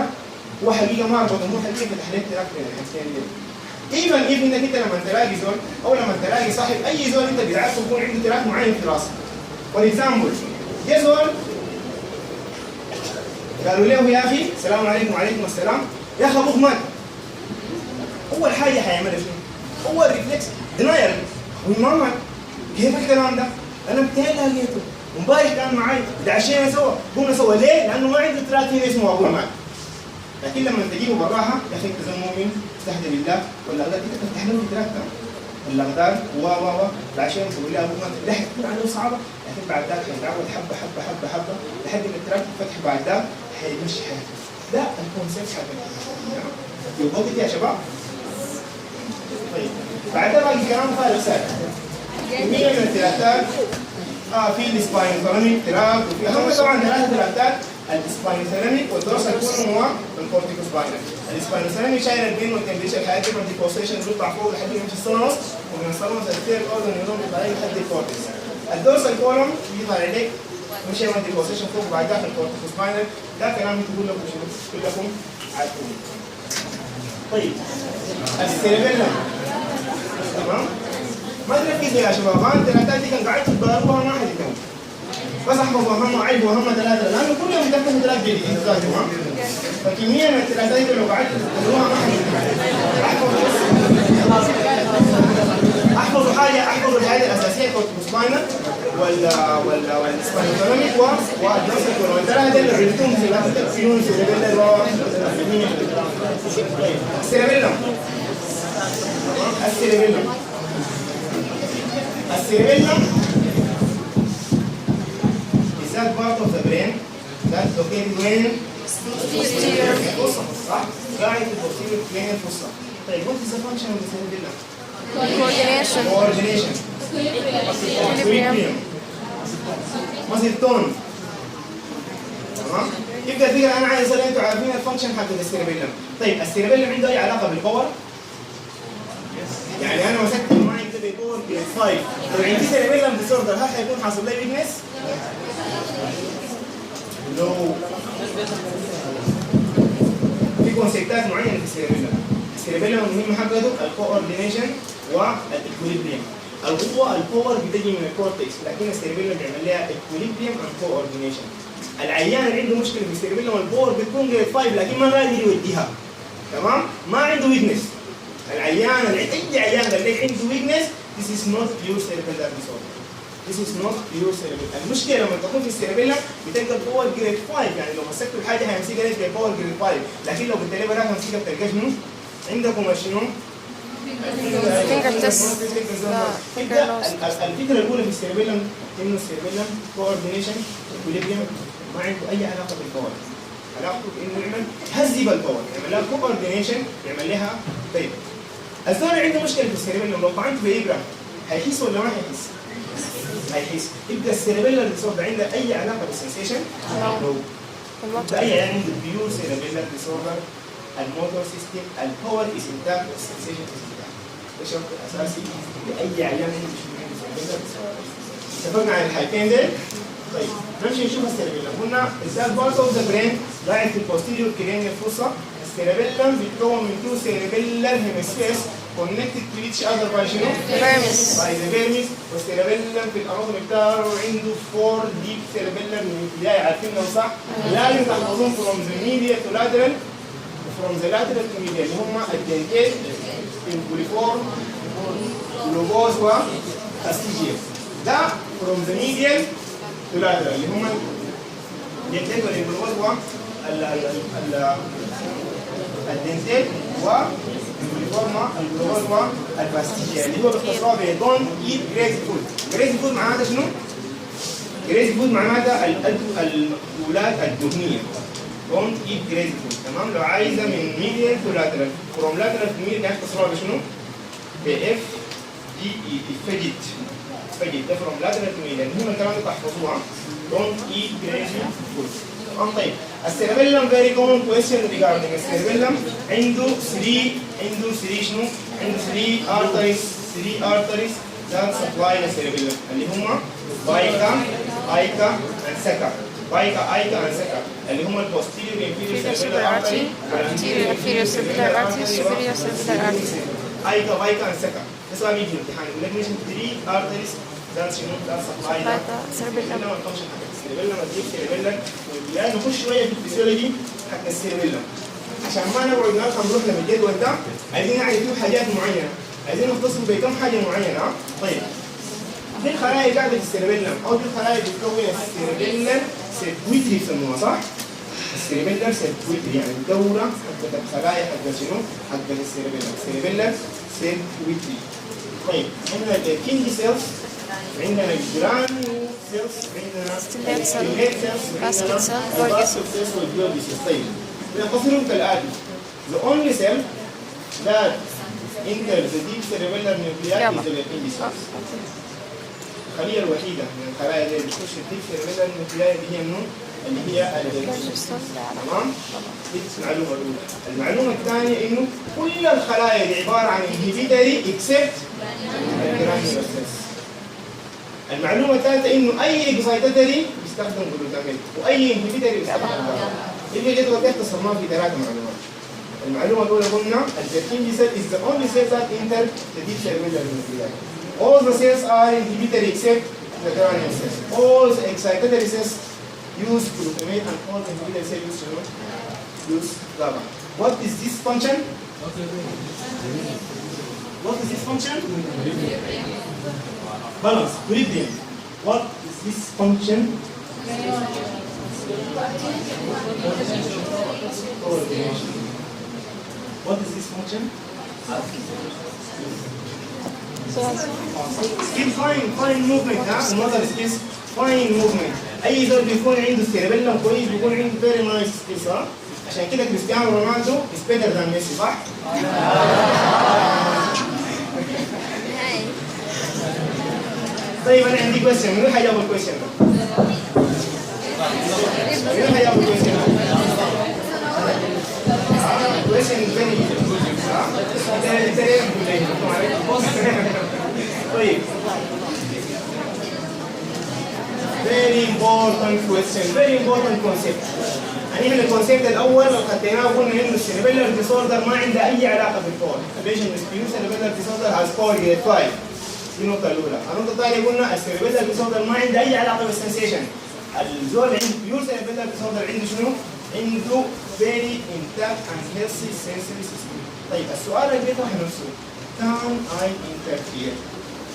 A: هو حقيقه ما اربط مو حقيقه فتح لك تراك من الحاجتين دي. ايفن انك انت لما تلاقي زول او لما تلاقي صاحب اي زول انت بتعرفه يكون عنده تراك معين في راسه. فور اكزامبل جه زول قالوا له يا اخي السلام عليكم وعليكم السلام يا اخي ابوك مات. اول حاجه حيعملها شنو؟ اول ريفلكس دينايل، هو ما مات. كيف الكلام ده؟ انا بتهيألي لقيته امبارح كان معي تعشينا سوا قمنا سوا. ليه؟ لانه ما عنده تراك هنا اسمه ابوه مات. لكن لما تجيبه بالراحه يا اخي انت زي مؤمن استهدى بالله ولا غير كده تفتح له التراك ده الاغدار بعد شويه تقول لي ابوك مات لحق تكون عليه صعبه، لكن بعد ذاك حيتعود حبه حبه حبه حبه لحد ما التراك يفتح بعد ذاك حيمشي حياته. ده الكونسيبت حق يوضح يا شباب. طيب بعدها باقي كلام فارغ ساكت. كمية من التلاتات في السباينوثالاميك تراك، وفي أهم طبعا ثلاثة تلاتات السباينوثالاميك والدورسال كولوم والكورتيكوسباينال. السباينوثالاميك شايل البين والتمبريتشر الحياتي والديبوزيشن بيطلع فوق لحد ما يمشي السونوس، ومن السونوس الثير اورجن نيورون بيطلع لحد الكورتكس. الدورسال كولوم بيطلع عليك مشي من الديبوزيشن فوق وبعدها في الكورتيكوسباينال. ده كلام تقول لكم شنو؟ كلكم عارفين. طيب السيربيلم تمام؟ ما تركز يا شباب، انت الثلاثات دي كان قاعد تضربها ما حد يفهم. بس احفظوا هم وعيبوا هم ثلاثه لانه كلهم يدخلوا ثلاث جديد تمام؟ فكميه من الثلاثات دي لو قعدت تضربوها ما حد يفهم. احفظوا الحاجه الاساسيه الكورتيكوسباينال والسباينوثالاميك والدورسال كولوم. الثلاثه اللي عرفتهم في الفيون سيربيلر السيربيلم. السيربيلم is that part of the brain that's located when صح؟ قاعد في البوستيريور بلين الفصة. طيب what is the function of the cerebellum؟ coordination equilibrium muscle tone. تمام؟ يبقى الفكرة أنا عايز أصل أنتوا عارفين الفانكشن حق السيربيلم. طيب السيربيلم عنده أي علاقة بالباور؟ يعني انا مسكت المايك ده بيكون ب5 لو عندي سيربيلم ديسوردر هل حيكون حاصل لي ويكنس؟ لو في كونسيبتات معينه في السيربيلم المهم حقته الكوردينيشن والاكويليبريم. القوه الباور بتجي من الكورتكس، لكن السيربيلم بيعمل لها اكويليبريم اند كوردينيشن. العيان اللي عنده مشكله في السيربيلم الباور بتكون جريد 5 لكن ما قادر يوديها تمام؟ ما عنده ويكنس. العيان اي عيان قال لك عنده ويكنس this is not pure cerebellar disorder. this is not pure cerebellar. المشكله لما تكون في السيربيلم بتلقى الباور جريد 5، يعني لو مسكتوا الحاجه هيمسكها لك بالباور جريد 5، لكن لو قلت لي براك امسكها بتلقى شنو؟ عندكم شنو؟ الفكره الاولى في السيربيلم انه السيربيلم كوردينيشن اكويليبريم ما عنده اي علاقه بالباور. علاقته بانه يعمل هزب الباور، يعمل لها كوردينيشن، يعمل لها. طيب الزول عنده مشكله في السيربيلم لو طعنت بإبرة هيحس ولا ما هيحس؟ هيحس. يبقى السيربيلر ديسوردر عنده اي علاقه بالسنسيشن؟ نو. اي عيان عنده بيور سيربيلر ديسوردر الموتور سيستم الباور از انتاكت والسنسيشن از انتاكت. ده شرط اساسي لاي عيان عنده سيربيلر ديسوردر. اتفقنا على الحاجتين دول؟ طيب نمشي نشوف السيربيلم. قلنا الزاد بارت اوف ذا برين قاعد في البوستيريور كرينيال فوسا. السيربيلم بيتكون من تو سيربيلر هيمسفيرز connected to each other by شنو؟ by the vermis. والسيربيلم في الاناطومي بتاعه عنده 4 deep cerebellar nuclei عارفينهم صح؟ لازم تحفظوهم from the medial to lateral from the lateral to medial اللي هم الدنتيل البوليفورم لوبوس واستيجير. ده from the medial to lateral اللي هم الدنتيل والبوليفورم الدنتيل والبوليفورما البوليفورما الفاستيجيا اللي هو باختصار دون ايت جريزي فود. جريزي فود معناتها شنو؟ جريزي فود معناتها المأكولات الدهنية. دون ايت جريزي فود تمام؟ لو عايزة من ميديال تو لاترال فروم لاترال تو ميديال باختصار بشنو؟ بإف دي اي فجت فجت ده فروم لاترال تو ميديال. المهم الكلام ده تحفظوها. دون ايت جريزي فود. طيب السيربيلم very common question regarding السيربيلم عنده 3 شنو؟ عنده 3 arteries that supply السيربيلم اللي هم بايكا ايكا and سكا. بايكا ايكا and سكا اللي هم البوستيريور inferior cerebellar artery
C: anterior inferior cerebellar artery superior cerebellar artery.
A: ايكا بايكا and سكا. ده سؤال بيجي في الامتحان يقول لك mention 3 arteries that شنو؟ that supply السيربيلم. السيربيلم الديب سيربيلم يعني نخش شويه في الفسيولوجي حق السيربيلم عشان ما نقعد نروح للجدول ده. عايزين نعرف فيه حاجات معينه، عايزين نختصر بكم حاجه معينه. طيب دي الخلايا قاعده في السيربيلم او دي الخلايا بتكون السيربيلم سيركويتري يسموها صح؟ السيربيلم سيركويتري يعني الدوره حقت الخلايا حق شنو؟ حق السيربيلم. السيربيلم سيركويتري. طيب عندنا الكينجي سيلز، عندنا الجرانيو سيلز، عندنا الستيليت سيلز، عندنا الباسكت سيلز والجلوبي سيلز. طيب بنختصرهم كالآتي. The only cell that انتر ذا ديب سيريبيلر نيوكلياي از ذا الخلية الوحيدة من الخلايا اللي بتخش الديب سيريبيلر نيوكلياي اللي هي منو؟ اللي هي تمام؟ دي المعلومة الأولى. المعلومة الثانية إنه كل الخلايا اللي عبارة عن انهبيتوري اكسبت الجرانيولوسيتس. المعلومة الثالثة إنه أي اكسايتاتوري بيستخدم جلوتامين وأي انهبيتوري بيستخدم جلوتامين. اللي جدول ده اختصرناه في 3 معلومات. المعلومة الأولى قلنا البركنجي cell is the only cell that enter the deep cerebellar nuclei. All the cells are inhibitory except the granule cells. All the excitatory cells use glutamate and all the inhibitory cells use GABA. What is this function? What is this function? Balance, equilibrium. What is this function? Coordination. What is this function? Skill fine movement. Another skills fine movement. أي زول بيكون عنده سيربيلم كويس بيكون عنده very nice skills ها. عشان كده كريستيانو رونالدو is better than ميسي صح؟ طيب أنا عندي question. منو حيجاوب الكويشن ده؟ منو حيجاوب الكويشن ده؟ question is very easy. طيب very important question, very important concept. هنعمل الكونسيبت الاول لو خدناه وقلنا انه السيربيلر ديسوردر ما عنده اي علاقه بالكور. البيشنت with cerebellar disorder has core grade 5. دي النقطه الاولى. النقطه الثانيه قلنا السيربيلر ديسوردر ما عنده اي علاقه بالسنسيشن. الزول اللي عنده بيور سيربيلر ديسوردر عنده شنو؟ عنده very intact and healthy sensory system. طيب السؤال اللي بيطرح نفسه can I interfere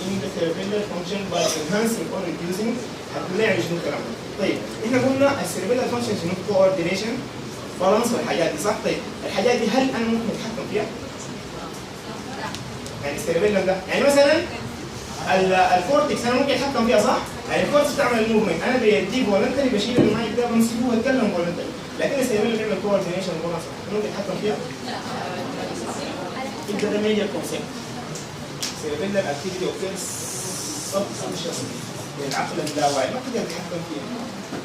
A: in the cerebellar function by enhancing or reducing؟ هتقول لي يعني شنو الكلام ده؟ طيب احنا قلنا السيربيلر فانكشن شنو؟ coordination بالانس والحاجات دي صح؟ طيب الحاجات دي هل انا ممكن اتحكم فيها؟ يعني السيربيلر ده يعني مثلا الكورتكس انا ممكن اتحكم فيها صح؟ يعني الكورتكس بتعمل الموفمنت انا بيدي فولنتري بشيل المايك ده بمسكه واتكلم فولنتري لكن السيربيلر بيعمل كوردينيشن بالانس ممكن اتحكم فيها؟ يبقى ده ميجر كونسيبت. cerebellar activity occurs subconsciously بالعقل اللاواعي ما تقدر تتحكم فيه.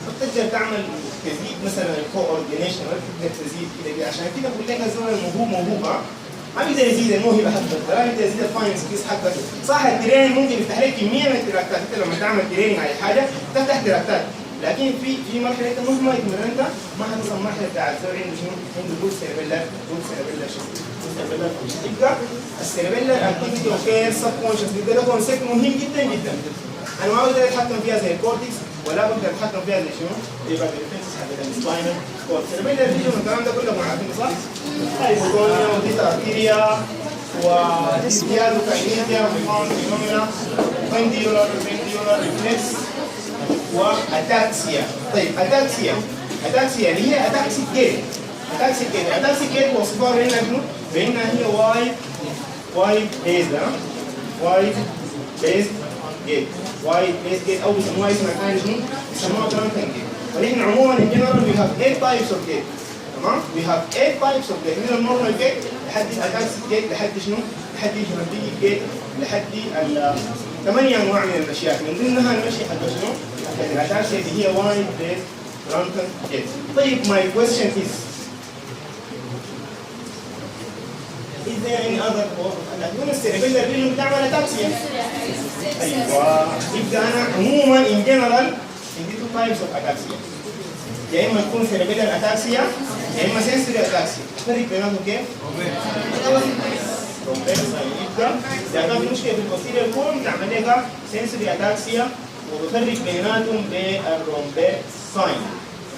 A: ما تقدر تعمل تزيد مثلا الكوردينيشن ولا تقدر تزيد كده عشان كده بقول لك الزول الموهوب ما بيقدر يزيد الموهبه حقته ولا بيقدر يزيد الفاين سكيلز حقته. صح التريننج ممكن يفتح لك كميه من التراكتات انت لما تعمل تريننج على حاجه تفتح تراكتات لكن في مرحله انت مهما اتمرنت ما حتصل مرحله بتاعت الزول عنده شنو؟ عنده جود سيربيلر السيربيلر يبقى السيربيلر اكتيفيتي اوكي سب كونشس يبقى ده كونسيبت مهم جدا جدا. انا ما بقدر اتحكم فيها زي الكورتكس ولا بقدر اتحكم فيها زي شنو؟ يبقى الريفلكس حق السباينال كورد. السيربيلر فيجن والكلام ده كله عارفين صح؟ هايبوكونيا وديتا ارتيريا وديزيادو كاينيزيا وفيفون فينومينا بنديولار ريفلكس واتاكسيا. طيب اتاكسيا اللي هي اتاكسيك جيت. اتاكسيك جيت وصفها بانها هي وايد بيزد وايد بيزد جيت او بيسموها اسم ثاني شنو؟ بيسموها درانكن جيت. ونحن عموما ان جنرال وي هاف 8 تايبس اوف جيت. تمام؟ وي هاف 8 تايبس اوف جيت من النورمال جيت لحد الاتاكسيك جيت لحد شنو؟ لحد الهيماتيك جيت لحد 8 انواع من المشيات من ضمنها المشي حق شنو؟ حق الاتاكسيا اللي هي وايد بيزد درانكن جيت. طيب ماي كويستشن is there any other cause of attack؟ السيربيلر فيجن بتعمل اتاكسيا. ايوه يبقى انا عموما ان جنرال عندي تو تايبس اوف اتاكسيا. يا اما تكون سيربيلر اتاكسيا يا اما سنسوري اتاكسيا. الفرق بينهم كيف؟ رومبيك ساين. يبقى اذا كان في مشكله في البوستيريور كولوم تعمل لك سنسوري اتاكسيا وبفرق بيناتهم بالرومبيك ساين.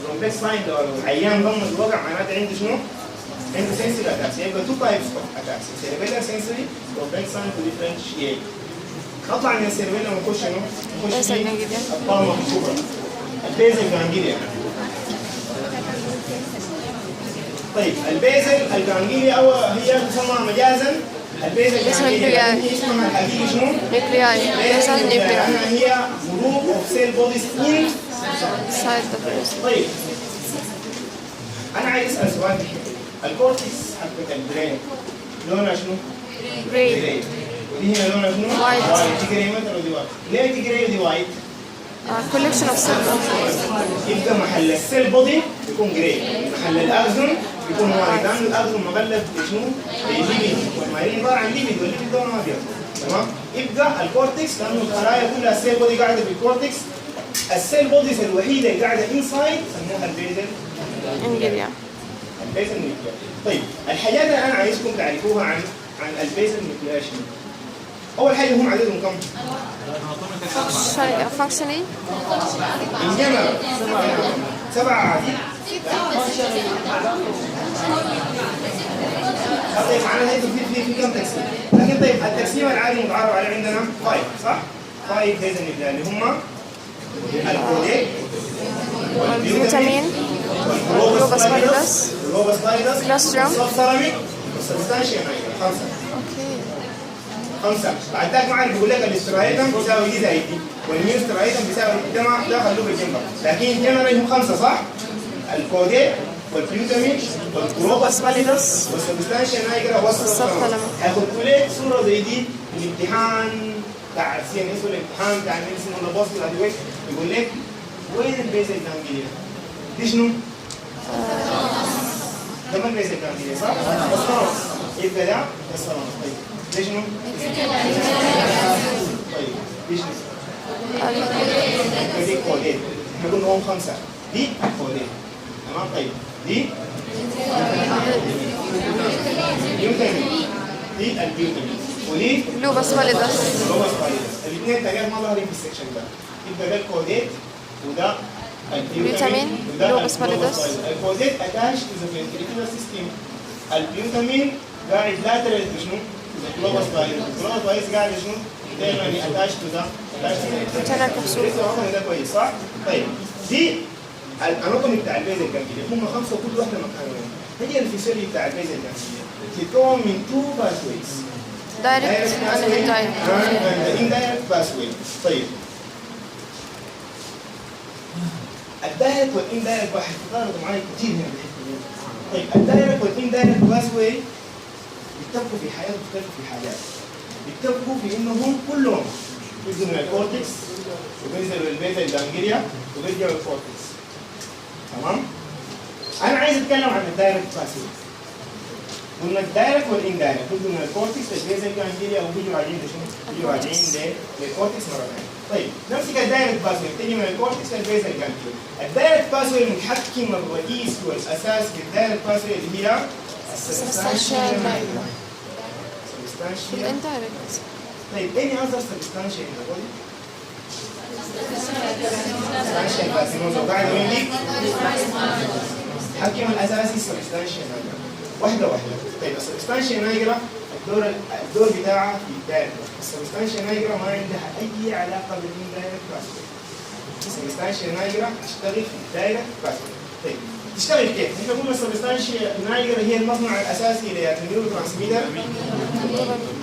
A: الرومبيك ساين لو العيان ضمن الوقع معناته عنده شنو؟ عنده sensory attacks. يبقى two types of attacks. cerebellar sensory رومبيك ساين to differentiate. نطلع من السيربيلر ونخش شنو؟ نخش في الطامة الكبرى. البيزل جانجليا. طيب البيزل الجانجليا أو هي تسمى مجازا البيزل جانجليا اسمها الحقيقي شنو؟
C: نيوكلياي.
A: هي group of cell bodies inside the brain. طيب أنا عايز أسأل سؤال الكورتكس حقت البرين لونها شنو؟
C: جراي.
A: جراي. ودي هنا لونها شنو؟
C: وايت.
A: دي جراي مثلا ودي وايت. ليه دي جراي ودي وايت؟
C: كولكشن اوف سيل.
A: يبقى محل السيل بودي بيكون جراي، محل الاكزون بيكون وايت، لانه الاكزون مغلف بشنو؟ بالليبيد، والمايلين عباره عن ليبيد، والليبيد لونه ابيض. تمام؟ يبقى الكورتكس لانه الخلايا كلها السيل بودي قاعده في الكورتكس، السيل بوديز الوحيده اللي قاعده انسايد سموها البيزل
C: انجليا.
A: البيزل نيوكليا. طيب الحاجات اللي انا عايزكم تعرفوها عن البيزل نيوكليا شنو؟ اول حاجه هم عددهم كم؟
C: فانكشنالي
A: ان جنرال 7 عادي. طيب معناها هيك في كم تقسيم؟ لكن طيب التقسيم العادي المتعارف عليه عندنا 5 صح؟ 5 بيزل نيوكليا اللي هم البروتين
C: والفيتامين والروبوسبايدس كلاستروم.
A: سبسيراميك والسبستانشيا نايجرا. 5.
C: اوكي.
A: 5 بعد ذاك معنا بيقول لك الاسترايتم بيساوي دي زائد دي، والميوسترايتم بيساوي دي، ده خلوه بالجنب، لكن جنرال هم 5 صح؟ الكوديت والبلوتامين والبروبوسبايدس والسبستانشيا نايجرا والسبسيراميك. هياخدوا لك صوره زي دي الامتحان بتاع السي ان اس والامتحان بتاع الميديسين ولا بوست الادويه، يقول لك وين البيزل جانجليا؟ دي شنو؟ ده ما البيزل جانجليا صح؟ الصرف يبقى ده الصرف. طيب دي شنو؟ طيب دي شنو؟ دي كودين. احنا قلنا هم 5 دي كودين. تمام طيب دي بيوتامين، دي البيوتامين، ودي
C: روبوسبايدس.
A: الاثنين تقريبا ما ظاهرين في السكشن ده. يبقى ده الكوديت وده
C: البيوتامين روبوسبايدس.
A: الكوديت اتاش تو ذا فنتريكولار سيستم. البيوتامين قاعد لاترال شنو؟ الكلوروسبايدس قاعد شنو؟ دايما اتاش تو ذا ده كويس صح؟ طيب دي الاناتومي بتاع البيزل جانجليا هم 5 وكل واحده مكانهم. هي الفسيولوجي بتاع البيزل جانجليا تتكون من 2 باثويز،
C: دايركت and indirect.
A: باثوي. طيب الدايركت والاندايركت واحد تقاربوا معايا كتير هنا بالحته دي. طيب الدايركت والاندايركت باثوي بيتفقوا في حاجات بيختلفوا في حاجات. بيتفقوا في انهم كلهم بيجوا من الكورتكس وبينزلوا للبيزل جانجليا وبيرجعوا للكورتكس. تمام؟ انا عايز اتكلم عن الدايركت باثوي. قلنا الدايركت والاندايركت بيجوا من الكورتكس للبيزل جانجليا وبيجوا راجعين لشنو؟ بيجوا راجعين للكورتكس مره ثانيه. طيب نمسك الدايركت باثوي بتيجي من الكورتكس للبيزل جانجليا. الدايركت باثوي المتحكم الرئيسي والاساس في الدايركت باثوي اللي هي السبستانشيا نايجرا. سبستانشيا
C: indirect.
A: طيب any other substantia in the body؟ substantia carcinosa وقاعد وين دي؟ الحكم الاساسي السبستانشيا نايجرا. واحده واحده. طيب السبستانشيا نايجرا الدور بتاعها في الدايركت. السبستانشيا نايجرا ما عندها اي علاقه بالاندايركت باثوي. السبستانشيا نايجرا تشتغل في الدايركت باثوي. طيب تشتغل كيف؟ احنا قلنا السبستانشيا نايجرا هي المصنع الاساسي للنيورو ترانسميتر.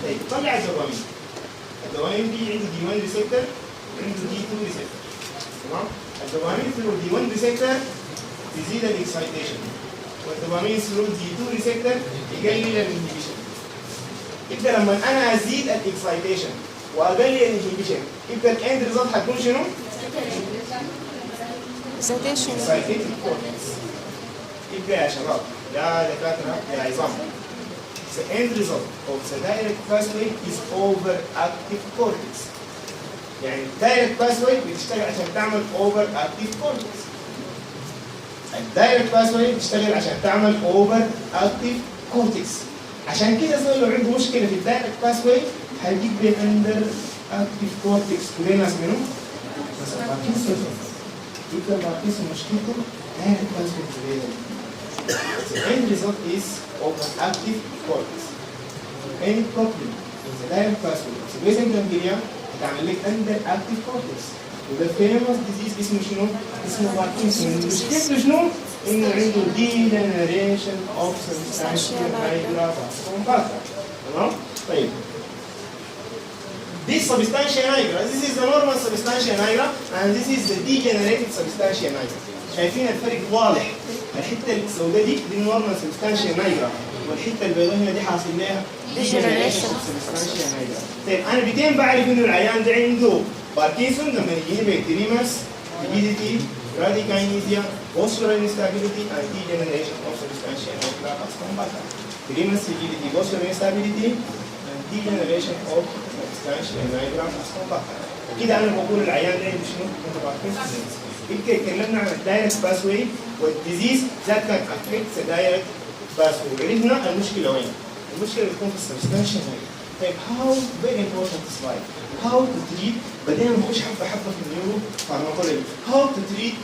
A: طيب طلع الدوبامين. الدوبامين دي عنده دي 1 ريسبتور وعنده دي 2 ريسبتور. تمام؟ الدوبامين ثرو دي 1 ريسبتور يزيد الاكسايتيشن، والدوبامين ثرو دي 2 ريسبتور يقلل الانهبيشن. يبقى لما انا ازيد الاكسايتيشن واقلل الانهبيشن يبقى الاند ريزلت حتكون شنو؟
C: Excitation.
A: excited cortex. يبقى يا شباب يا دكاتره يا عظام. The end result of the direct pathway is overactive cortex. يعني الدايركت باثوي بتشتغل عشان تعمل اوفر اكتيف كورتكس. الدايركت باثوي بتشتغل عشان تعمل اوفر اكتيف كورتكس. عشان كده زول لو عنده مشكله في الدايركت باثوي هيجيب بين اندر اكتيف كورتكس كلنا ناس منه بس باركنسون. يبقى باركنسون مشكلته دايركت باثوي كلنا. The end result is overactive cortex. Any problem in the direct pathway of the basal ganglia تعمل لك اندر اكتيف كورتكس. وده فيموس ديزيز اسمه شنو؟ اسمه باركنسون. مشكلته شنو؟ انه عنده degeneration of substantia nigra vascular. تمام؟ طيب. This substantia nigra, this is the normal substantia nigra and this is the degenerated substantia nigra. شايفين الفرق واضح. الحته السوداء دي النورمال substantia nigra والحته البيضاء هنا دي حاصل لها
C: Degeneration.
A: طيب انا بدين بعرف انه العيان ده عنده باركنسون لما يجيني بكتيريماس rigidity, bradykinesia, postural instability, and degeneration of substantia nigra as combata. Three-month rigidity, postural instability, and degeneration of substantia nigra as combata. كده انا بقول العيان ده عنده شنو؟ عنده باركنسون. يمكن اتكلمنا عن الدايركت باسوي والديزيز ذات كان افكت الدايركت باسوي. عرفنا المشكله وين؟ المشكله بتكون في السبستانشن هاي. طيب how very important slide. how to treat بدينا نخش حبه حبه في النيورو فارماكولوجي. how to treat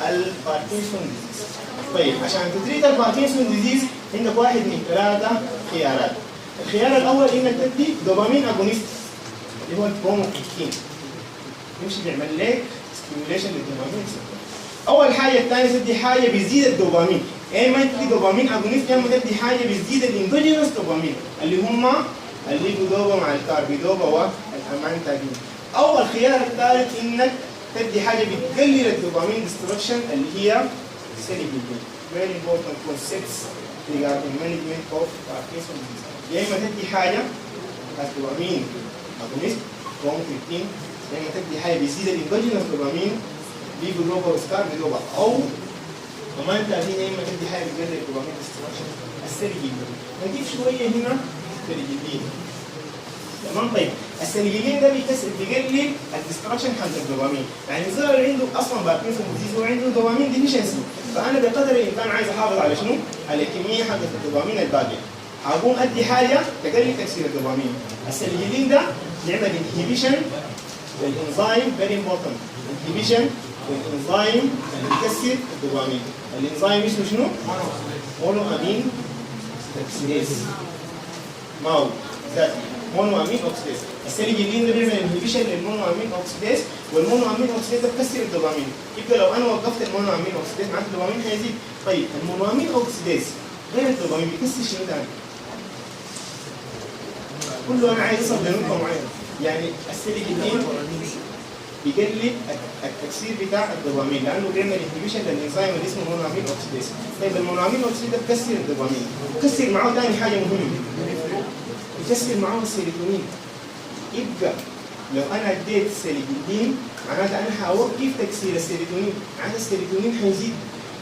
A: الباركنسون ديزيز. طيب عشان تتريت الباركنسون ديزيز عندك واحد من ثلاثه خيارات. الخيار الاول انك تدي دوبامين اجونيست اللي هو البروموكريتين. يمشي بيعمل لك ستيميوليشن للدوبامين. اول حاجه الثانيه تدي حاجه بيزيد الدوبامين. يا اما تدي دوبامين اجونيست يا اما تدي حاجه بتزيد الاندوجينوس دوبامين اللي هم الليبودوبا مع الكاربيدوبا والامانتاجين. او الخيار الثالث انك تدي حاجه بتقلل الدوبامين ديستركشن اللي هي سيليبيدين. very important concepts regarding management of Parkinson disease. يا اما تدي حاجه الدوبامين اجونيست بروموكريتين يا اما تدي حاجه بيزيد الاندوجينوس دوبامين ليبودوبا وسكاربيدوبا او كمان تأتي يا اما تدي حاجه بتقلل الدوبامين ديستركشن السيليبيدين. نجيب شويه هنا سيليبيدين. تمام. طيب السيليبيدين ده بيقلل الديستركشن حق الدوبامين. يعني الزول اللي عنده اصلا باركنسون ديزيز هو عنده دوبامين ديفيشنسي. فانا بقدر الامكان عايز احافظ على شنو؟ على الكميه حقت الدوبامين الباقيه. هقوم ادي حاجه تقلل تكسير الدوبامين. السيليبيدين ده يعمل انهيبيشن والانزيم فيري امبورتنت. انهيبيشن والانزيم اللي بيكسر الدوبامين. الانزيم اسمه شنو؟ مونو امين اوكسيديز. ماو ذات مونو امين اوكسيديز. السيليبيدين ده بيعمل انهيبيشن للمونو امين اوكسيديز والمونو امين اوكسيديز ده بيكسر الدوبامين. يبقى لو انا وقفت المونو امين اوكسيديز معناته الدوبامين هيزيد. طيب المونو امين اوكسيديز غير الدوبامين بيكسر شنو ثاني؟ كله انا عايز اوصل لنقطه معينه. يعني السيليبيدين بيقلل التكسير بتاع الدوبامين لانه بيعمل انهيبيشن للانزيم اللي اسمه مونوامين اوكسيديز. طيب المونوامين اوكسيديز ده بيكسر الدوبامين. بيكسر معاه ثاني حاجه مهمه. بيكسر معاه السيروتونين. يبقى لو انا اديت السيليبيدين معناتها انا هوقف تكسير السيروتونين، معناتها السيروتونين هيزيد.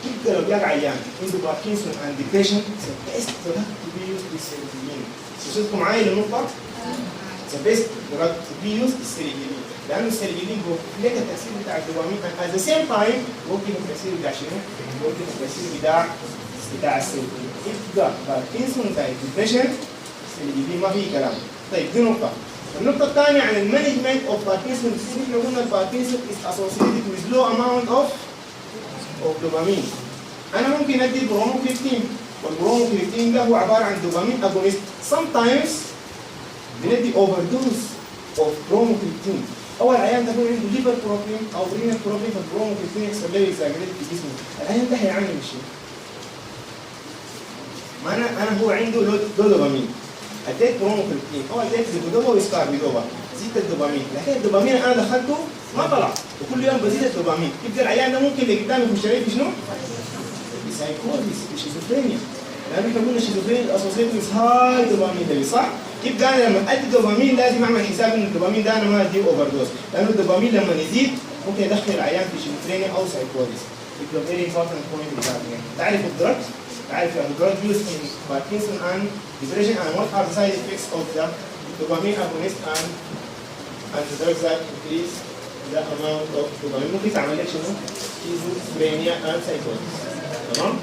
A: يبقى لو جاك عيان عنده باركنسون اند ديبريشن بيست برودكت تو بي يوز السيروتونين. وصلتوا معايا للنقطه؟ ذا بيست برودكت تو بي يوز السيروتونين. لانه السيليبيدين بيوقف التاثير بتاع الدوبامين at the same time بيوقف التاثير بتاع شنو؟ بيوقف التاثير بتاع السيليبيدين. يبقى باركنسون بتاع الديبريشن السيليبيدين ما فيه كلام. طيب دي نقطة. النقطة الثانية عن المانجمنت اوف باركنسون ديزيز. احنا قلنا الباركنسون is associated with low amount of دوبامين. أنا ممكن أدي بروموكريتين والبروموكريتين ده هو عبارة عن دوبامين أجونيست. sometimes بندي overdose of بروموكريتين. أول عيان ده يكون عنده ليفر بروبلم أو رينال بروبلم فالبروموكريتين يحصل له اكزاجريت في جسمه. العيان ده هيعاني من شيء. ما أنا هو عنده لو دوبامين. اديت بروموكريتين او اديت ليبودوبا وسكاربيدوبا زيد الدوبامين، لكن الدوبامين انا دخلته ما طلع وكل يوم بزيد الدوبامين. يبقى العيان ده ممكن اللي قدامي يخش عليه في شنو؟ سايكوزيس شيزوفرينيا. لانه احنا قلنا شيزوفرينيا اسوسيتد ويز هاي دوبامين ليفل صح؟ يبقى انا لما ادي دوبامين لازم اعمل حساب ان الدوبامين ده انا ما اديه اوفر دوز، لانه الدوبامين لما يزيد ممكن يدخل العيان في شيزوفرينيا او سايكوزيس. يبقى فيري امبورتنت بوينت تعرف الدرج. تعرف the drug used in Parkinson and depression and what are the side effects of the dopamine agonist and the drugs that increase the amount of dopamine. ممكن تعمل لك شنو؟ schizophrenia and psychosis. تمام؟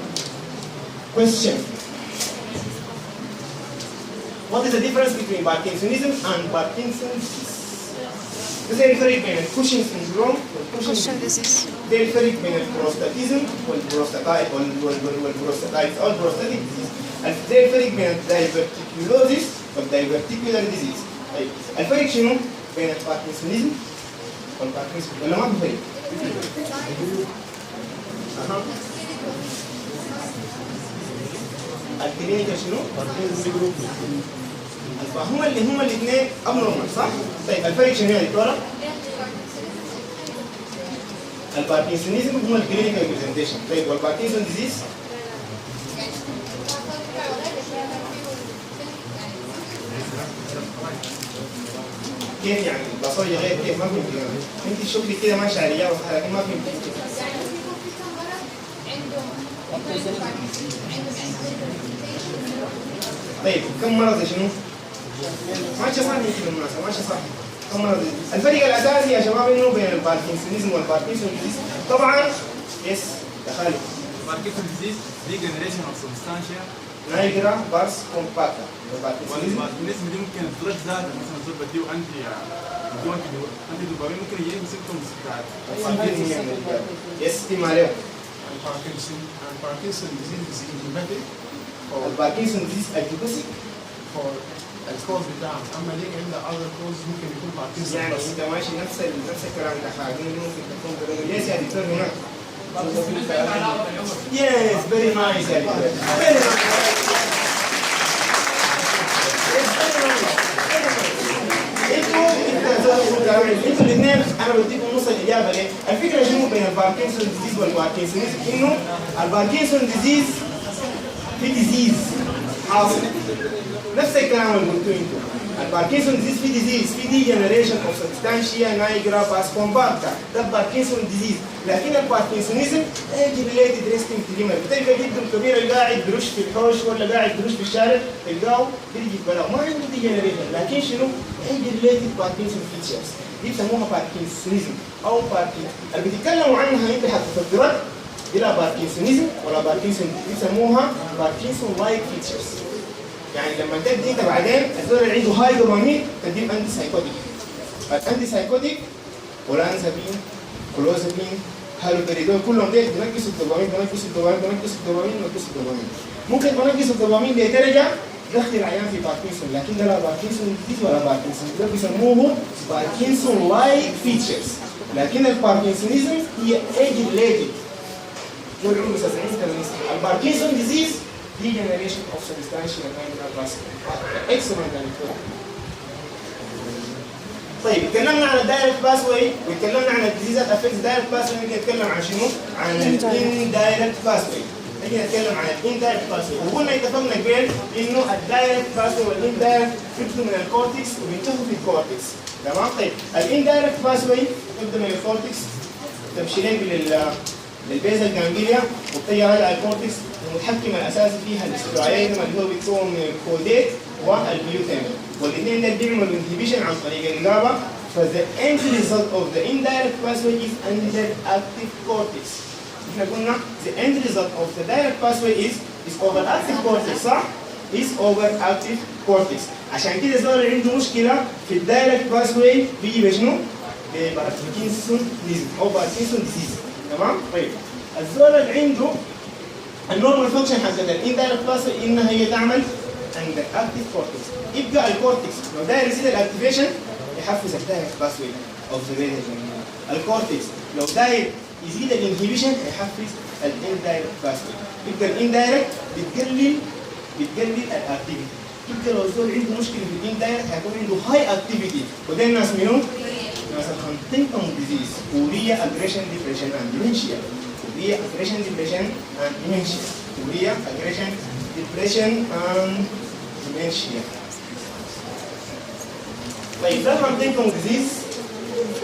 A: Question. What is the difference between Parkinsonism and Parkinson's disease? زي الفرق بين الكوشن سندروم
C: Cushion disease.
A: زي الفرق بين البروستاتيزم والبروستاتايت والبروستاتايت او البروستاتيك ديزيز. زي الفرق بين الدايفرتيكولوزيس والدايفرتيكولار ديزيز. طيب الفرق شنو بين الباركنسونيزم والباركنسون ولا ما في فرق؟ الكلينيكال شنو؟ هم الاثنين ابنورمال صح؟ طيب الفرق شنو يا دكتوره؟ الباركنسونيزم هم الكلينيكال بريزنتيشن. طيب والباركنسون ديزيز؟ كيف يعني الباثولوجي غير كيف ما فهمت يعني. انت شغلك كده ماشي على الاجابه صح لكن ما فهمت. طيب كم مرض شنو؟ ماشي صح يمكن بالمناسبه ماشي صح. كم مرض؟ الفرق الاساسي يا شباب انه بين الباركنسونيزم والباركنسون ديزيز طبعا يس يا خالد.
B: Parkinson disease degeneration of substantia.
A: نايجرا بارس كومباكتا.
B: والباركنسون دي ممكن الدرج ذاته مثلا زول بديه انتي دوبامين ممكن يجيب سيمبتومز بتاعت
A: يس دي ماليه.
D: Parkinson disease is idiopathic
A: الباركنسون ديزيز ايديوباثيك
D: for الكوز بتاعه، اما ليه عندنا other cause ممكن يكون Parkinson
A: يعني
D: بس.
A: انت ماشي نفس الكلام ده حاجه ممكن تكون بدل يس يا دكتور هنا. يس فيري نايس يا دكتور فيري انتوا الاثنين انا بديكم نص الاجابه ليه؟ الفكره شنو بين الباركنسون ديزيز والباركنسونيزم؟ انه الباركنسون ديزيز في ديزيز حاصل نفس الكلام اللي قلتوه انتوا. الباركنسون ديزيز في ديزيز في دي جنريشن اوف سبستانشيا نايجرا باس كومباكتا ده الباركنسون ديزيز. لكن الباركنسونيزم ايج ريليتد ريستنج تريمر بتلقى جده الكبير اللي قاعد برش في الحوش ولا قاعد برش في الشارع تلقاه بيجي بلاو ما عنده دي جنريشن لكن شنو؟ ايج ريليتد باركنسون فيتشرز دي بسموها باركنسونيزم او باركنسون اللي بيتكلموا عنها انت حتفكرت الى باركنسونيزم ولا باركنسون بيسموها باركنسون لايك فيتشرز. يعني لما تدي انت بعدين الزول اللي عنده هاي دوبامين تديه انتي سايكوتيك. الانتي سايكوتيك ولانزابين كلوزابين هالوبريدول كلهم ديل بنقصوا الدوبامين ممكن بنقص الدوبامين لدرجه تدخل العيان في باركنسون لكن ده لا باركنسون ديزيز ولا باركنسون ده بيسموه باركنسون لايك فيتشرز. لكن الباركنسونيزم هي ايج ريليتد دول عمره 70 80 الباركنسون ديزيز degeneration of substantia nigra vascular. Excellent دكتور. طيب اتكلمنا عن الدايركت باسوي واتكلمنا عن الديزيزات افكتس دايركت باسوي. نجي نتكلم عن شنو؟ عن الاندايركت باسوي. نجي نتكلم عن الاندايركت باسوي وقلنا اتفقنا قبل انه الدايركت باسوي والاندايركت بيبدوا من الكورتكس وبينتهوا في الكورتكس. تمام؟ طيب الاندايركت باسوي تبدا من الكورتكس تمشي لك للبيزل جانجليا وبتجي راجع الكورتكس. المتحكم الاساسي فيها الاسترايدم اللي هو بيتكون من الكوديت والبيوتين والاثنين دول بيعملوا انهبيشن عن طريق الإجابة. فذا end result of the indirect pathway is underactive cortex. احنا قلنا the end result of the direct pathway is overactive cortex صح؟ is overactive cortex. عشان كده الزول اللي عنده مشكلة في الدايركت باثوي بيجي بشنو؟ بباركنسونيزم أو باركنسون ديزيز. تمام؟ طيب الزول اللي عنده النورمال فانكشن حقت الاندايركت باثوي انها هي تعمل عند اكتيف كورتكس. يبقى الكورتكس لو داير يزيد الاكتيفيشن يحفز الدايركت باثوي اوف ذا بيزل. الكورتكس لو داير يزيد الانهبيشن يحفز الاندايركت باثوي. يبقى الاندايركت بتقلل الاكتيفيتي. يبقى لو الزول عنده مشكله في الاندايركت هيكون عنده هاي اكتيفيتي وده الناس منهم ناس الهانتنجتون ديزيز كوريا اجريشن ديبريشن اند ديمنشيا. كوريا اجريشن ديبريشن اند ديمنشيا. كوريا اجريشن depression and dementia. طيب ده هانتنجتون ديزيز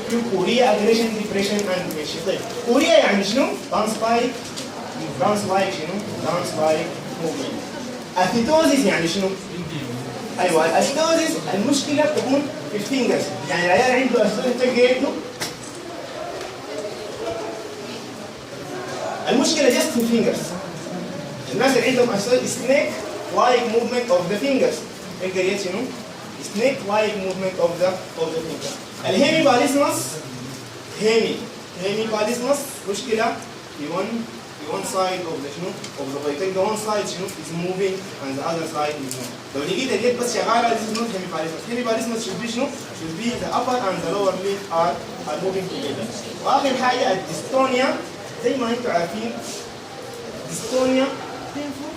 A: في كوريا اجريشن ديبريشن اند ديمنشيا. طيب كوريا يعني شنو؟ دانس لايك شنو؟ دانس لايك موفمنت. اثيتوزيس يعني شنو؟ ايوه الاثيتوزيس المشكله تكون في الفينجرز. يعني العيال عنده اثيتوزيس تلقى يده المشكله جست في الفينجرز. الناس اللي عندهم سنيك لايك موفمنت اوف ذا فينجرز تلقى يد شنو؟ سنيك لايك موفمنت اوف ذا فينجرز. الهيمي باليسمس مشكله في one side of the شنو؟ of the body. تلقى one side شنو؟ is moving and the other side is moving. لو لقيت اليد بس شغاله this is not hemipallismus should be شنو؟ should be the upper and the lower limb are moving together. واخر حاجه الديستونيا زي ما انتم عارفين ديستونيا painful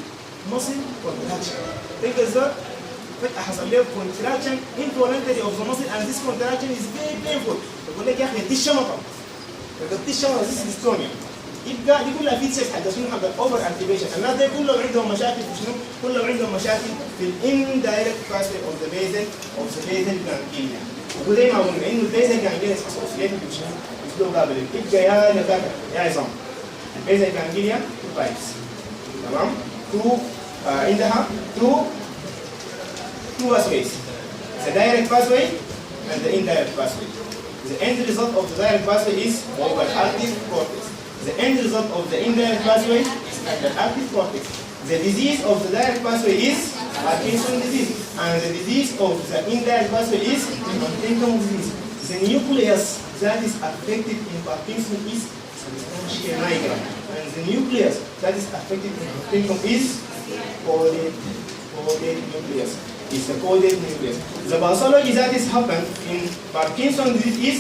A: muscle contraction. تلقى الزول فجأة حصل له contraction involuntary of the muscle and this contraction is very painful. يقول لك يا اخي دي الشمطة. دي الشمطة this is dystonia. يبقى دي كلها فيتشرز حق شنو؟ حق الاوفر اكتيفيشن. الناس دي كلهم عندهم مشاكل في شنو؟ كلهم عندهم مشاكل في الاندايركت باثوي اوف ذا بيزل جانجليا. وزي ما قلنا انه البيزل جانجليا اسوسييتد بسلو قابل يبقى يا كاكا يا عصام البيزل جانجليا بايبس تمام تو عندها two pathways the direct pathway and the indirect pathway. The end result of the direct pathway is overactive cortex. The end result of the indirect pathway is underactive cortex. The disease of the direct pathway is Parkinson's disease, and the disease of the indirect pathway is Huntington's disease. The nucleus that is affected in Parkinson's is substantia nigra, and the nucleus that is affected in Huntington is coded nucleus. Is the coded nucleus. The pathology that is happened in Parkinson's disease is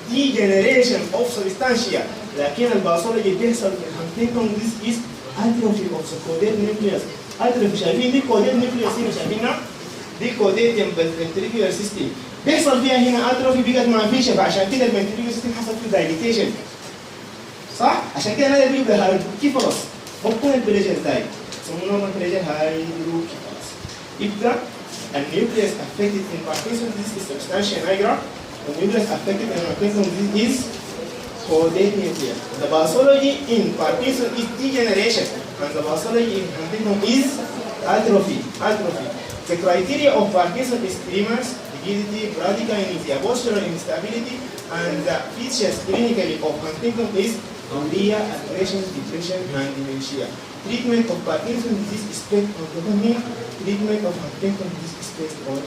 A: degeneration of substantia. لكن الباثولوجي اللي بيحصل في Huntington disease is atrophy of the coded nucleus. atrophy شايفين دي coded nucleus هنا شايفينها؟ دي coded جنب الventricular system. بيحصل فيها هنا atrophy بقت ما فيش فعشان كده الventricular system حصل فيه dilatation. صح؟ عشان كده هذا بيبقى هايدروكيفالوس. بكون البريشر زايد. يسمونه نورمال بريشر هايدروكيفالوس. يبقى النيوكليوس affected in Parkinson's disease is substantia nigra. The nucleus affected in Parkinson's disease is coded nucleus. The pathology in Parkinson's is degeneration, and the pathology in Huntington is atrophy. The criteria of Parkinson's is tremors, rigidity, bradykinesia, postural instability, and the features clinically of Huntington is urea, aggression, depression, and dementia. Treatment of Parkinson's disease is based on dopamine. Treatment of Huntington's disease is based on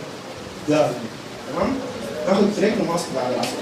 A: therapy. تمام؟ ناخد بريك ونواصل بعد العصر.